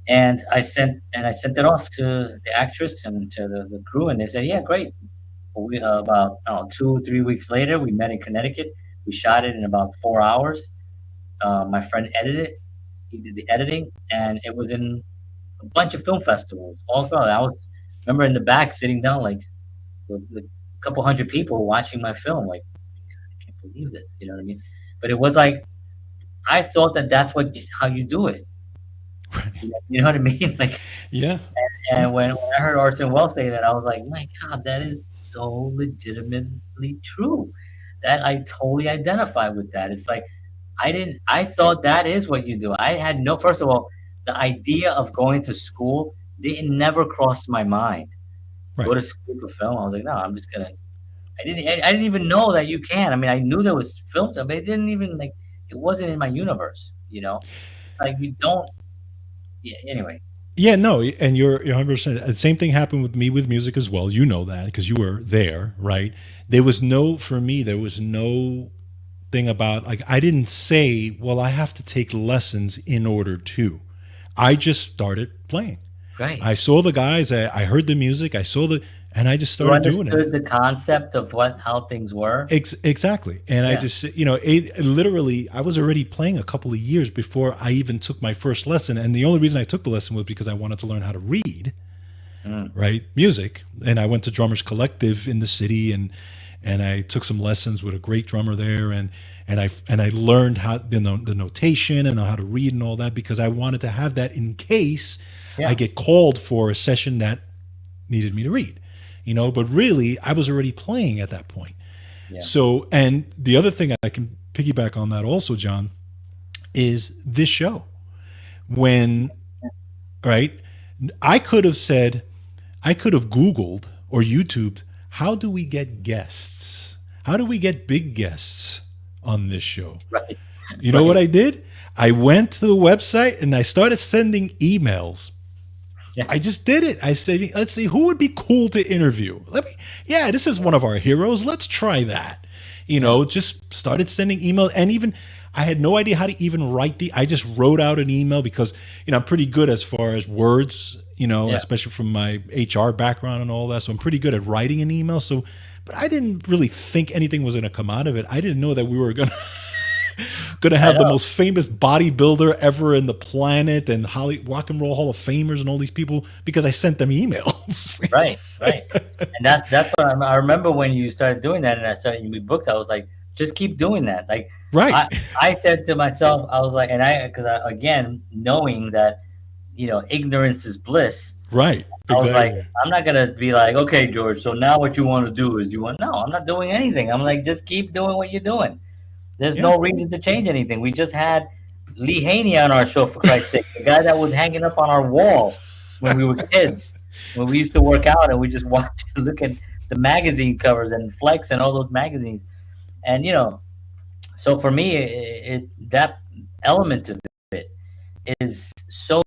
and I sent it off to the actress and to the crew, and they said, "Yeah, great." Well, we about, I don't know, 2 3 weeks later, we met in Connecticut. We shot it in about 4 hours. My friend edited it. He did the editing, and it was in a bunch of film festivals all across. I was remember in the back sitting down like with a couple hundred people watching my film. Like, I can't believe this. You know what I mean? But it was like I thought that that's how you do it. Right. You know what I mean? Like, Yeah. Yeah. and when I heard Orson Welles say that, I was like, my God, that is so legitimately true. That I totally identify with that. It's like I thought that is what you do. I had no, first of all, the idea of going to school didn't never cross my mind. Go Right. to school for film. I was like, no, I'm just gonna. I didn't even know that you can. I mean, I knew there was film stuff, but it didn't even like it wasn't in my universe. It's like you don't. Yeah. Anyway. Yeah, no, and you're 100%. The same thing happened with me with music as well. You know that because you were there, right? For me, there was no thing about like I didn't say, well, I have to take lessons in order to. I just started playing. Great. I saw the guys, I heard the music, and I just You started doing it. understood the concept of how things were. Exactly. And I Yeah. just, literally, I was already playing a couple of years before I even took my first lesson. And the only reason I took the lesson was because I wanted to learn how to read, Mm. right? Music. And I went to Drummers Collective in the city and I took some lessons with a great drummer there. And I learned how, the notation and how to read and all that because I wanted to have that in case Yeah. I get called for a session that needed me to read. But really I was already playing at that point. Yeah. So, and the other thing I can piggyback on that also, John, is this show. When, right, I could have Googled or YouTubed, how do we get guests? How do we get big guests on this show? Right. You know what I did? I went to the website and I started sending emails. Yeah. I just did it. I said, let's see, who would be cool to interview? This is one of our heroes. Let's try that. Just started sending emails. And even, I had no idea how to even I just wrote out an email because, I'm pretty good as far as words, especially from my HR background and all that. So I'm pretty good at writing an email. So, but I didn't really think anything was going to come out of it. I didn't know that we were going to Gonna I have the know. most famous bodybuilder ever in the planet and Rock and Roll Hall of Famers and all these people because I sent them emails. Right, right. And that's what I remember when you started doing that, and I started we booked. I was like, just keep doing that. Like Right, I I said to myself, I was like, and I because again knowing that ignorance is bliss. right, I was like, exactly. I'm not gonna be like, okay, George. So now what you want to do is no, I'm not doing anything. I'm like, just keep doing what you're doing. There's Yeah, no reason to change anything. We just had Lee Haney on our show, for Christ's sake, the guy that was hanging up on our wall when we were kids, when we used to work out and we just watch, look at the magazine covers and Flex and all those magazines. And so for me, that element of it is so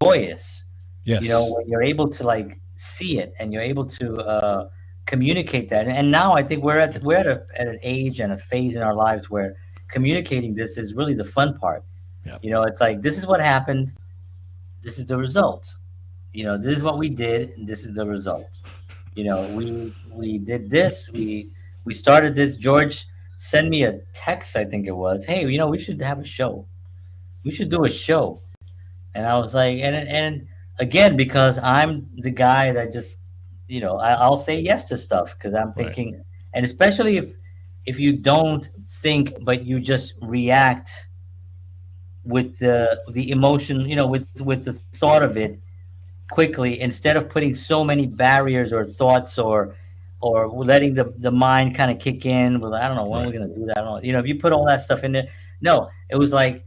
joyous. yes, When you're able to like see it and you're able to communicate that. And now I think we're at an age and a phase in our lives where communicating this is really the fun part. yeah, It's like this is what happened, this is the result. This is what we did, and this is the result. We did this, we started this. George sent me a text, I think it was, hey, we should have a show. We should do a show. And I was like, and again, because I'm the guy that just, I'll say yes to stuff because I'm right, thinking, and especially if you don't think, but you just react with the emotion, with the thought of it quickly, instead of putting so many barriers or thoughts, or letting the mind kind of kick in. Well, I don't know when we're right. gonna do that. I don't know. If you put all that stuff in there, no, it was like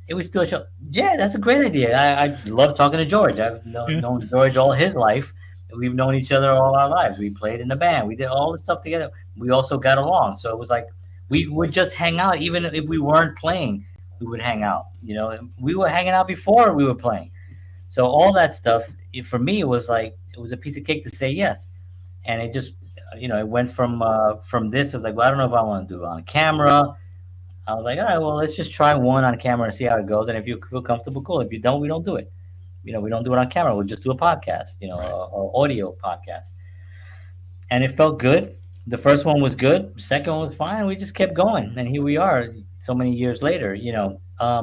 it was do a show. Yeah, that's a great idea. I love talking to George. I've Yeah, known George all his life. We've known each other all our lives. We played in a band. We did all this stuff together. We also got along. So it was like we would just hang out, even if we weren't playing. We would hang out. We were hanging out before we were playing. So all that stuff, for me, it was like it was a piece of cake to say yes. And it just, it went from this. I was like, well, I don't know if I want to do it on camera. I was like, all right, well, let's just try one on camera and see how it goes. And if you feel comfortable, cool. If you don't, we don't do it. We don't do it on camera. We'll just do a podcast, right. a audio podcast. And it felt good. The first one was good. The second one was fine. We just kept going, and here we are, so many years later.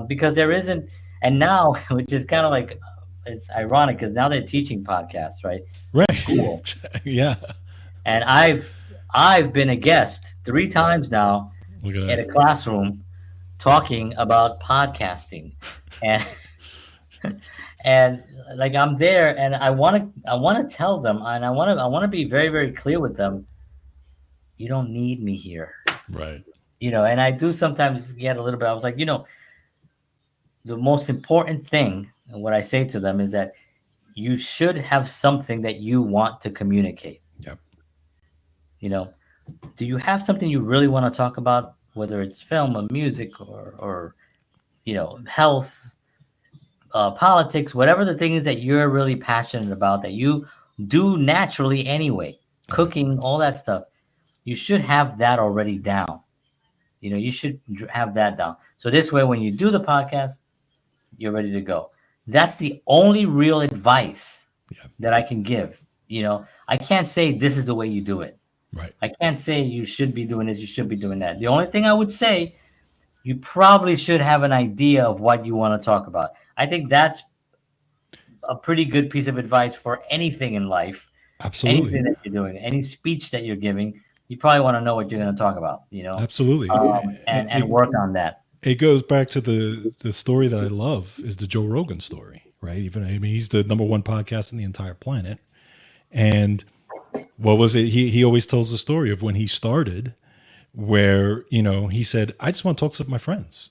Because there isn't, and now, which is kind of like, it's ironic because now they're teaching podcasts, right, in school, Right. Yeah. and I've been a guest 3 times now Look at in a that. classroom talking about podcasting, and and like I'm there, and I want to tell them, and I want to be very, very clear with them. You don't need me here. Right. And I do sometimes get a little bit. I was like, the most important thing, and what I say to them is that you should have something that you want to communicate. Yep. You know, do you have something you really want to talk about, whether it's film or music or health, politics, whatever the thing is that you're really passionate about, that you do naturally anyway, Right. cooking, all that stuff. You should have that already down. You should have that down. So this way, when you do the podcast, you're ready to go. That's the only real advice Yep. that I can give. I can't say this is the way you do it. Right. I can't say you should be doing this, you should be doing that. The only thing I would say, you probably should have an idea of what you want to talk about. I think that's a pretty good piece of advice for anything in life, Absolutely. anything that you're doing, any speech that you're giving. You probably want to know what you're going to talk about, Absolutely. and work on that. It goes back to the story that I love is the Joe Rogan story, right? Even I mean, he's the number one podcast on the entire planet. And what was it? He always tells the story of when he started, where he said, "I just want to talk to my friends,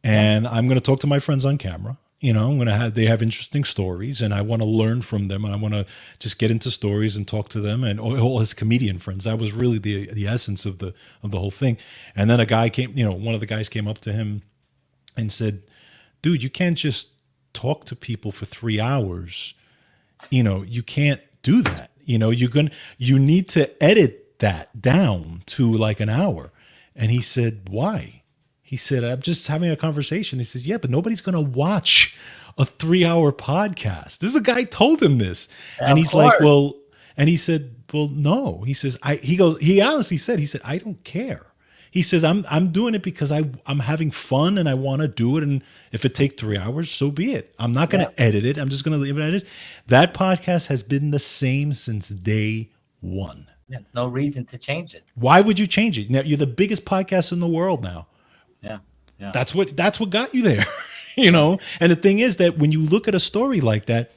Yeah. and I'm going to talk to my friends on camera. I'm going to have they have interesting stories, and I want to learn from them, and I want to just get into stories and talk to them, and all his comedian friends. That was really the essence of the whole thing. And then a guy came, one of the guys came up to him and said, "Dude, you can't just talk to people for 3 hours. You can't do that. You need to edit that down to like an hour." And he said, "Why?" He said, "I'm just having a conversation." He says, "Yeah, but nobody's going to watch a 3 hour podcast." This is a guy told him this. Yeah, And of he's like, course. and he said, "Well, no." He says, he honestly said, he said, "I don't care." He says, I'm doing it because I'm having fun and I want to do it. And if it takes 3 hours, so be it. I'm not going Yeah. to edit it. I'm just going to leave it as is. That podcast has been the same since day one. Yeah, there's no reason to change it. Why would you change it? Now you're the biggest podcast in the world now. Yeah. Yeah. That's what got you there. Yeah. And the thing is that when you look at a story like that,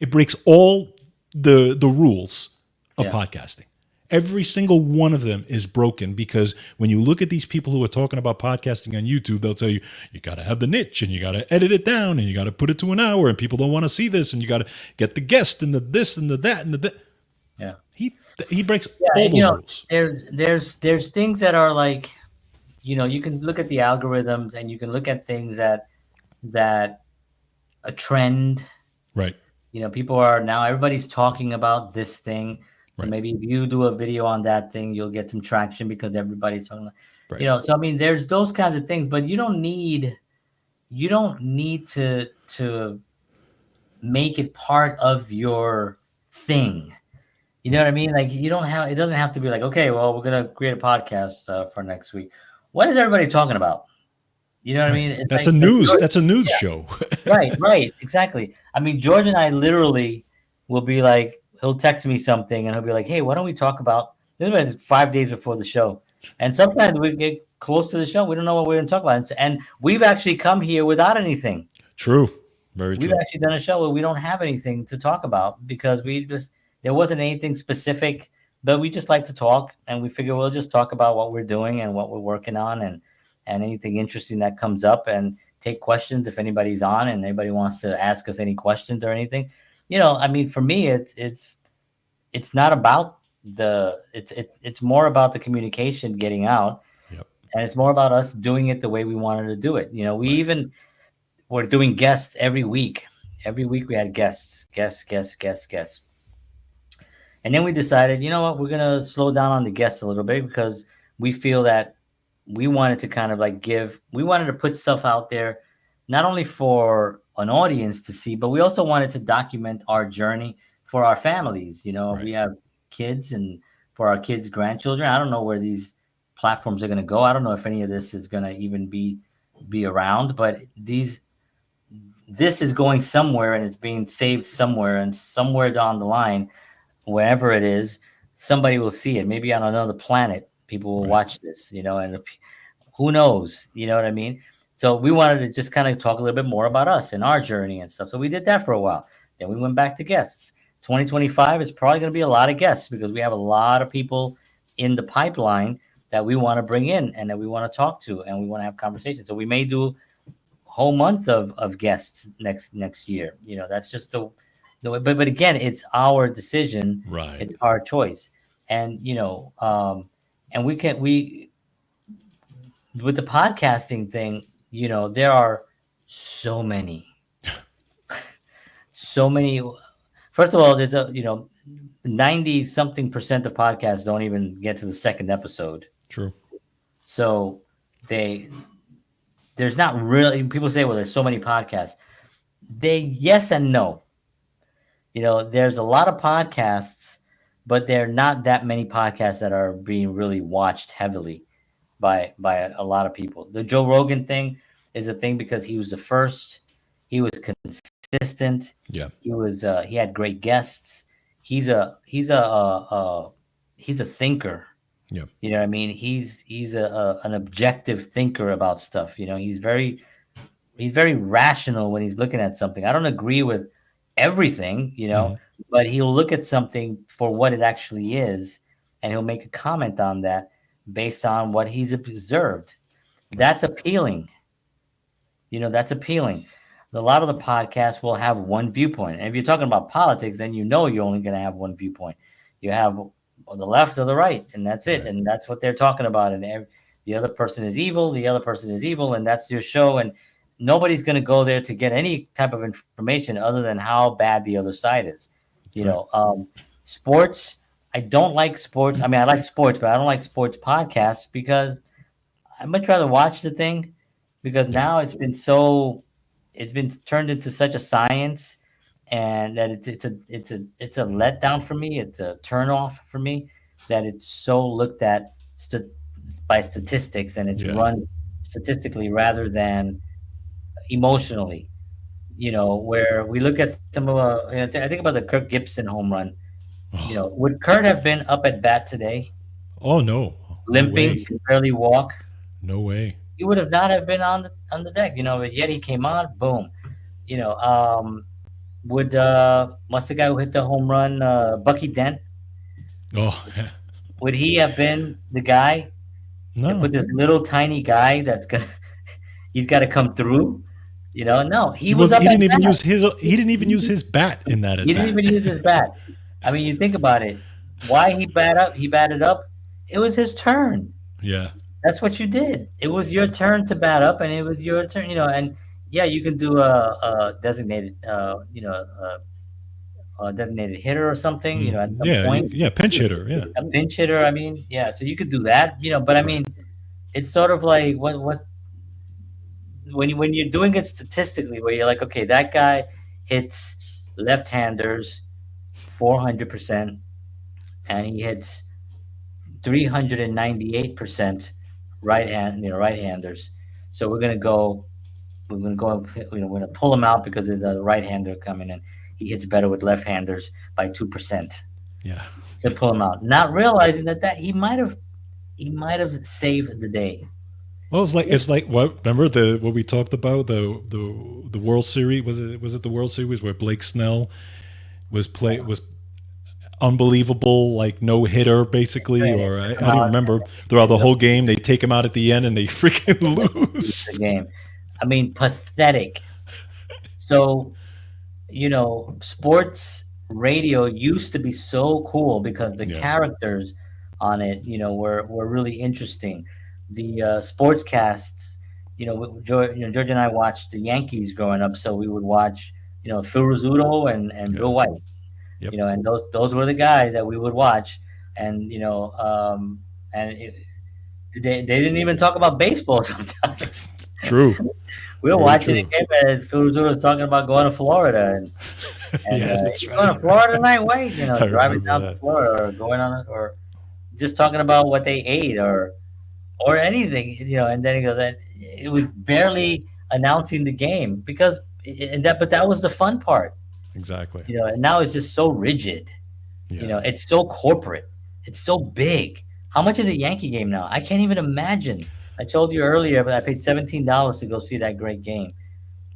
it breaks all the rules of Yeah. podcasting. Every single one of them is broken because when you look at these people who are talking about podcasting on YouTube, they'll tell you you got to have the niche and you got to edit it down and you got to put it to an hour and people don't want to see this and you got to get the guest and the this and the that and the that. Yeah. He breaks Yeah. all And, those rules. there's things that are like, you can look at the algorithms and you can look at things that a trend. Right. People are now, everybody's talking about this thing. So Right. maybe if you do a video on that thing, you'll get some traction because everybody's talking. Right. So I mean, there's those kinds of things, but you don't need to make it part of your thing. You know what I mean? Like it doesn't have to be like, okay, well, we're gonna create a podcast for next week. What is everybody talking about? You know what I Right. mean? It's That's like, a news show. right, exactly. I mean, George and I literally will be like, he'll text me something and he'll be like, hey, why don't we talk about this? Is like 5 days before the show, and sometimes we get close to the show, we don't know what we're going to talk about, and we've actually come here without anything. True. Very We've true. actually done a show where we don't have anything to talk about because there wasn't anything specific, but we just like to talk, and we figure we'll just talk about what we're doing and what we're working on, and anything interesting that comes up, and take questions if anybody's on and anybody wants to ask us any questions or anything. I mean, for me, it's not about it's more about the communication getting out, Yep. and it's more about us doing it the way we wanted to do it. Right. We're doing guests every week. Every week we had guests. And then we decided, you know what, we're going to slow down on the guests a little bit because we feel that we wanted to kind of like we wanted to put stuff out there, not only for an audience to see, but we also wanted to document our journey for our families. Right. We have kids, and for our kids' grandchildren. I don't know where these platforms are going to go. I don't know if any of this is going to even be around, but this is going somewhere and it's being saved somewhere, and somewhere down the line, wherever it is, somebody will see it. Maybe on another planet, people will Right. watch this, and who knows, you know what I mean? So we wanted to just kind of talk a little bit more about us and our journey and stuff. So we did that for a while. Then we went back to guests. 2025 is probably going to be a lot of guests because we have a lot of people in the pipeline that we want to bring in and that we want to talk to and we want to have conversations. So we may do whole month of guests next year. That's just the way. But again, it's our decision. Right. It's our choice. And and we with the podcasting thing, there are so many. First of all, there's 90 something percent of podcasts don't even get to the second episode. True. So there's not really, people say, well, there's so many podcasts. Yes and no. There's a lot of podcasts, but there are not that many podcasts that are being really watched heavily by a lot of people. The Joe Rogan thing is a thing because he was the first. He was consistent. Yeah. He had great guests. He's a thinker. Yeah. You know what I mean? He's an objective thinker about stuff. He's very rational when he's looking at something. I don't agree with everything, but he'll look at something for what it actually is, and he'll make a comment on that based on what he's observed. That's appealing. That's appealing. A lot of the podcasts will have one viewpoint. And if you're talking about politics, then you're only going to have one viewpoint. You have the left or the right, and that's it. Right. And that's what they're talking about. And the other person is evil, and that's your show. And nobody's going to go there to get any type of information other than how bad the other side is. Sports, I don't like sports. I mean, I like sports, but I don't like sports podcasts because I'd much rather watch the thing, because now it's been turned into such a science, and that it's a letdown for me. It's a turn off for me that it's so looked at by statistics, and it's Yeah. run statistically rather than emotionally. Where we look at some of I think about the Kirk Gibson home run. Oh, Would Kurt have been up at bat today, oh no. No limping, way. could barely walk? No way. He would have not have been on the deck. But yet he came on, boom. You know, um, would what's the guy who hit the home run? Bucky Dent. Oh, yeah. Would he have been the guy that No. put this little tiny guy that's gonna he's got to come through? No, he was up He at didn't even bat. use his bat in that at He didn't bat. even use his bat. I mean, you think about it. Why he batted up? It was his turn. Yeah. That's what you did. It was your turn to bat up, and it was your turn. And yeah, you can do a designated, a designated hitter or something. At some Yeah, point, yeah, pinch hitter, yeah. a pinch hitter. I mean, yeah. So you could do that. But I Right. mean, it's sort of like what when you're doing it statistically, where you're like, okay, that guy hits left-handers 400%, and he hits 398% right-handers. So we're gonna go, we're gonna pull him out because there's a right-hander coming in. He hits better with left-handers by 2% Yeah. to pull him out, not realizing that he might have saved the day. Well, it's like what, remember what we talked about, the World Series, was it the World Series where Blake Snell was unbelievable, like no hitter basically, Right. or I Come don't even out remember, throughout the and whole game they take him out at the end and they freaking lose lose. the game. I mean, pathetic. So sports radio used to be so cool because the Yeah. characters on it, were really interesting. The sportscasts, George and I watched the Yankees growing up, so we would watch, Phil Rizzuto and Yeah. Bill White, Yep. and those were the guys that we would watch, and they didn't even talk about baseball sometimes. True. We were Very watching a true. game and Phil Rizzuto was talking about going to Florida, and Yeah, that's you going right. to Florida tonight? Wait, I driving remember down to that. Florida or going on it, or just talking about what they ate or anything, and then he goes, and it was barely announcing the game because but that was the fun part, Exactly. and now it's just so rigid, Yeah. it's so corporate, it's so big. How much is a Yankee game now? I can't even imagine. I told you earlier, but I paid $17 to go see that great game,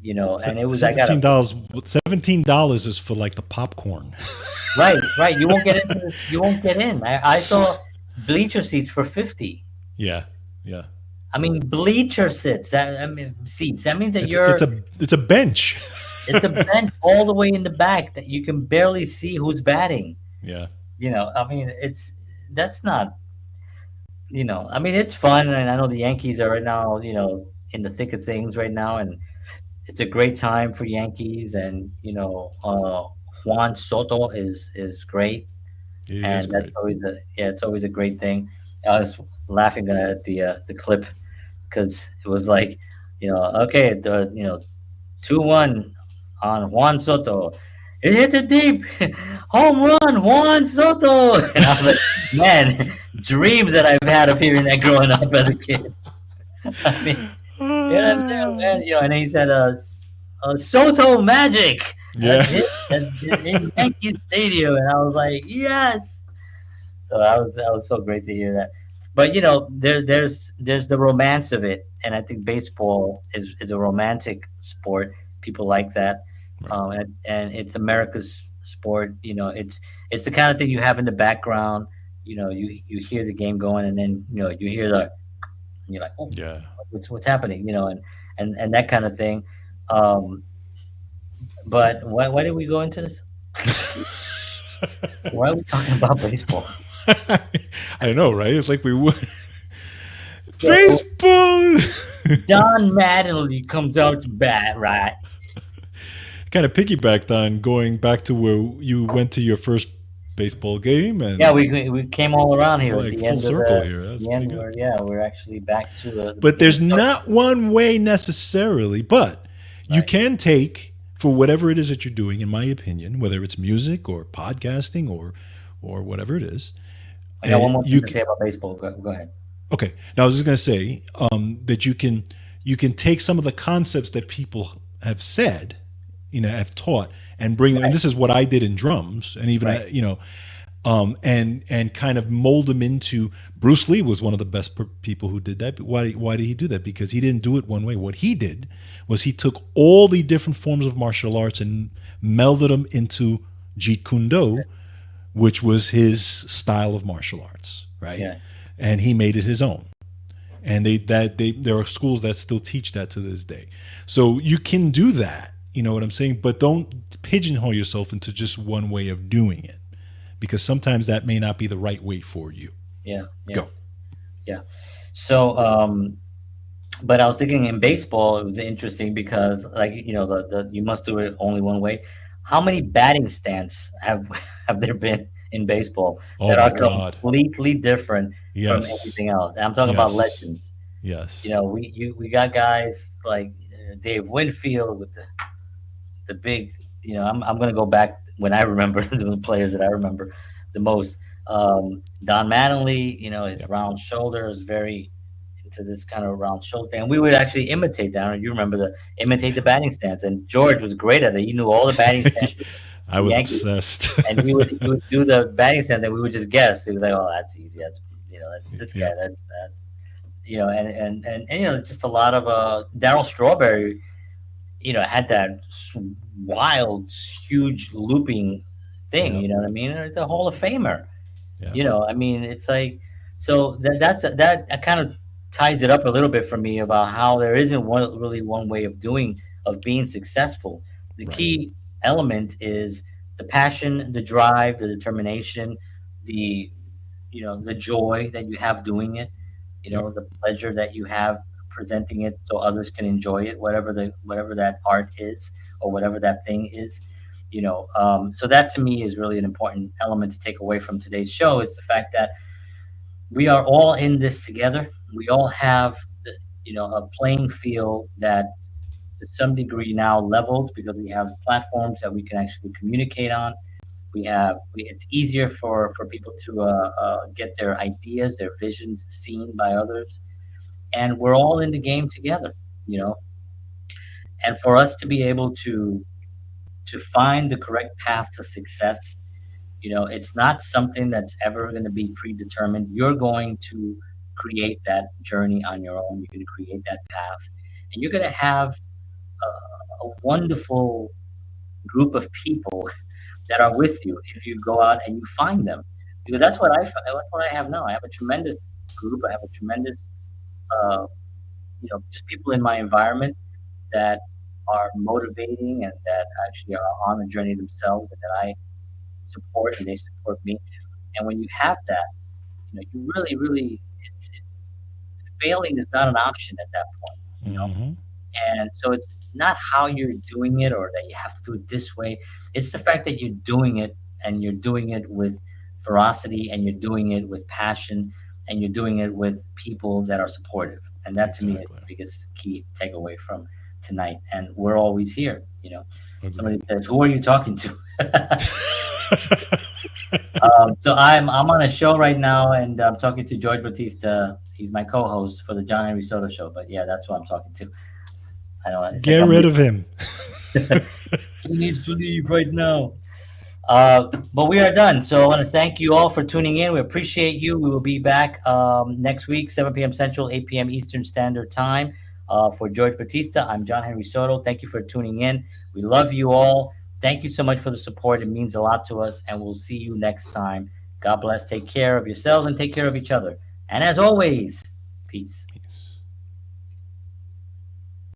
and it was I got a $17. $17 is for like the popcorn. right. You won't get in. I saw bleacher seats for 50. Yeah. Yeah. I mean, bleacher seats. Seats. That means that It's a bench. it's a bench all the way in the back that you can barely see who's batting. Yeah. I mean, that's not. I mean, it's fun, and I know the Yankees are right now, in the thick of things right now, and it's a great time for Yankees, and Juan Soto is great, He is and that's great. it's always a great thing. I was laughing at the clip because it was like, okay, 2-1 on Juan Soto. It hits it deep, home run, Juan Soto, and I was like, man, dreams that I've had of hearing that growing up as a kid. I mean, yeah, and and he said, Soto Magic. Yeah. That's in Yankee Stadium, and I was like, yes. So that was so great to hear that. But there's the romance of it, and I think baseball is a romantic sport. People like that, Right. and it's America's sport. It's the kind of thing you have in the background. You hear the game going, and then you hear and you're like, oh, Yeah. what's happening? And that kind of thing. Um, but why did we go into this? Why are we talking about baseball? I know, right? It's like we would. So Baseball. John Madden comes out to bat, right? Kind of piggybacked on going back to where you went to your first baseball game, and Yeah, we came all around here at like the full end of circle here. That's the pretty end good. where we're actually back to the But there's beginning. So- not one way necessarily, but you Right. can take for whatever it is that you're doing, in my opinion, whether it's music or podcasting or whatever it is. I got one more you thing to say about baseball. Go ahead. Okay. Now I was just going to say that you can take some of the concepts that people have said, have taught, and bring them. And Right, this is what I did in drums, and even right, and kind of mold them into. Bruce Lee was one of the best people who did that. But why did he do that? Because he didn't do it one way. What he did was he took all the different forms of martial arts and melded them into Jeet Kune Do, which was his style of martial arts, right? yeah, And he made it his own. And there are schools that still teach that to this day. So you can do that, you know what I'm saying? But don't pigeonhole yourself into just one way of doing it, because sometimes that may not be the right way for you. yeah, yeah, Go. yeah. So, but I was thinking in baseball, it was interesting because, like, the you must do it only one way. How many batting stance have have there been in baseball Oh that my are God. completely different from Yes. everything else? And I'm talking about Yes. legends. Yes. We got guys like Dave Winfield with the big. I'm gonna go back when I remember the players that I remember the most. Don Mattingly, his Yep. round shoulders, very into this kind of round shoulder thing. And we would actually imitate that. You remember imitate the batting stance, and George was great at it. He knew all the batting stances of I the was Yankees, obsessed. and he would do the batting stance, and we would just guess. He was like, "Oh, that's easy. That's that's this guy. Yeah. That's." And it's just a lot of Darryl Strawberry, had that wild, huge looping thing. Yep. You know what I mean? It's a Hall of Famer. Yep. I mean, it's like so that kind of ties it up a little bit for me about how there isn't really one way of being successful. The Right. key element is the passion, the drive, the determination, the the joy that you have doing it, Yep. the pleasure that you have presenting it so others can enjoy it, whatever that art is or whatever that thing is. So that to me is really an important element to take away from today's show is the fact that we are all in this together. We all have a playing field that to some degree now leveled because we have platforms that we can actually communicate on. It's easier for people to get their ideas, their visions seen by others, and we're all in the game together. You know, and for us to be able to find the correct path to success, it's not something that's ever going to be predetermined. You're going to create that journey on your own. You're going to create that path, and you're going to have a wonderful group of people that are with you if you go out and you find them. Because that's what I have now. I have a tremendous group. I have a tremendous, uh, just people in my environment that are motivating and that actually are on a journey themselves and that I support and they support me. And when you have that, you really, really, it's failing is not an option at that point. Hmm. And so it's not how you're doing it or that you have to do it this way. It's the fact that you're doing it and you're doing it with ferocity and you're doing it with passion and you're doing it with people that are supportive. And that to me is Exactly. the biggest key takeaway from tonight. And we're always here. Somebody Agreed. says, "Who are you talking to?" So I'm on a show right now, and I'm talking to George Batista. He's my co-host for the John Henry Soto show. But yeah, that's who I'm talking to. I know it's like Get I'm. rid of him. He needs to leave right now. But we are done. So I want to thank you all for tuning in. We appreciate you. We will be back next week, 7 p.m. Central, 8 p.m. Eastern Standard Time. For George Batista, I'm John Henry Soto. Thank you for tuning in. We love you all. Thank you so much for the support. It means a lot to us, and we'll see you next time. God bless. Take care of yourselves and take care of each other. And as always, peace.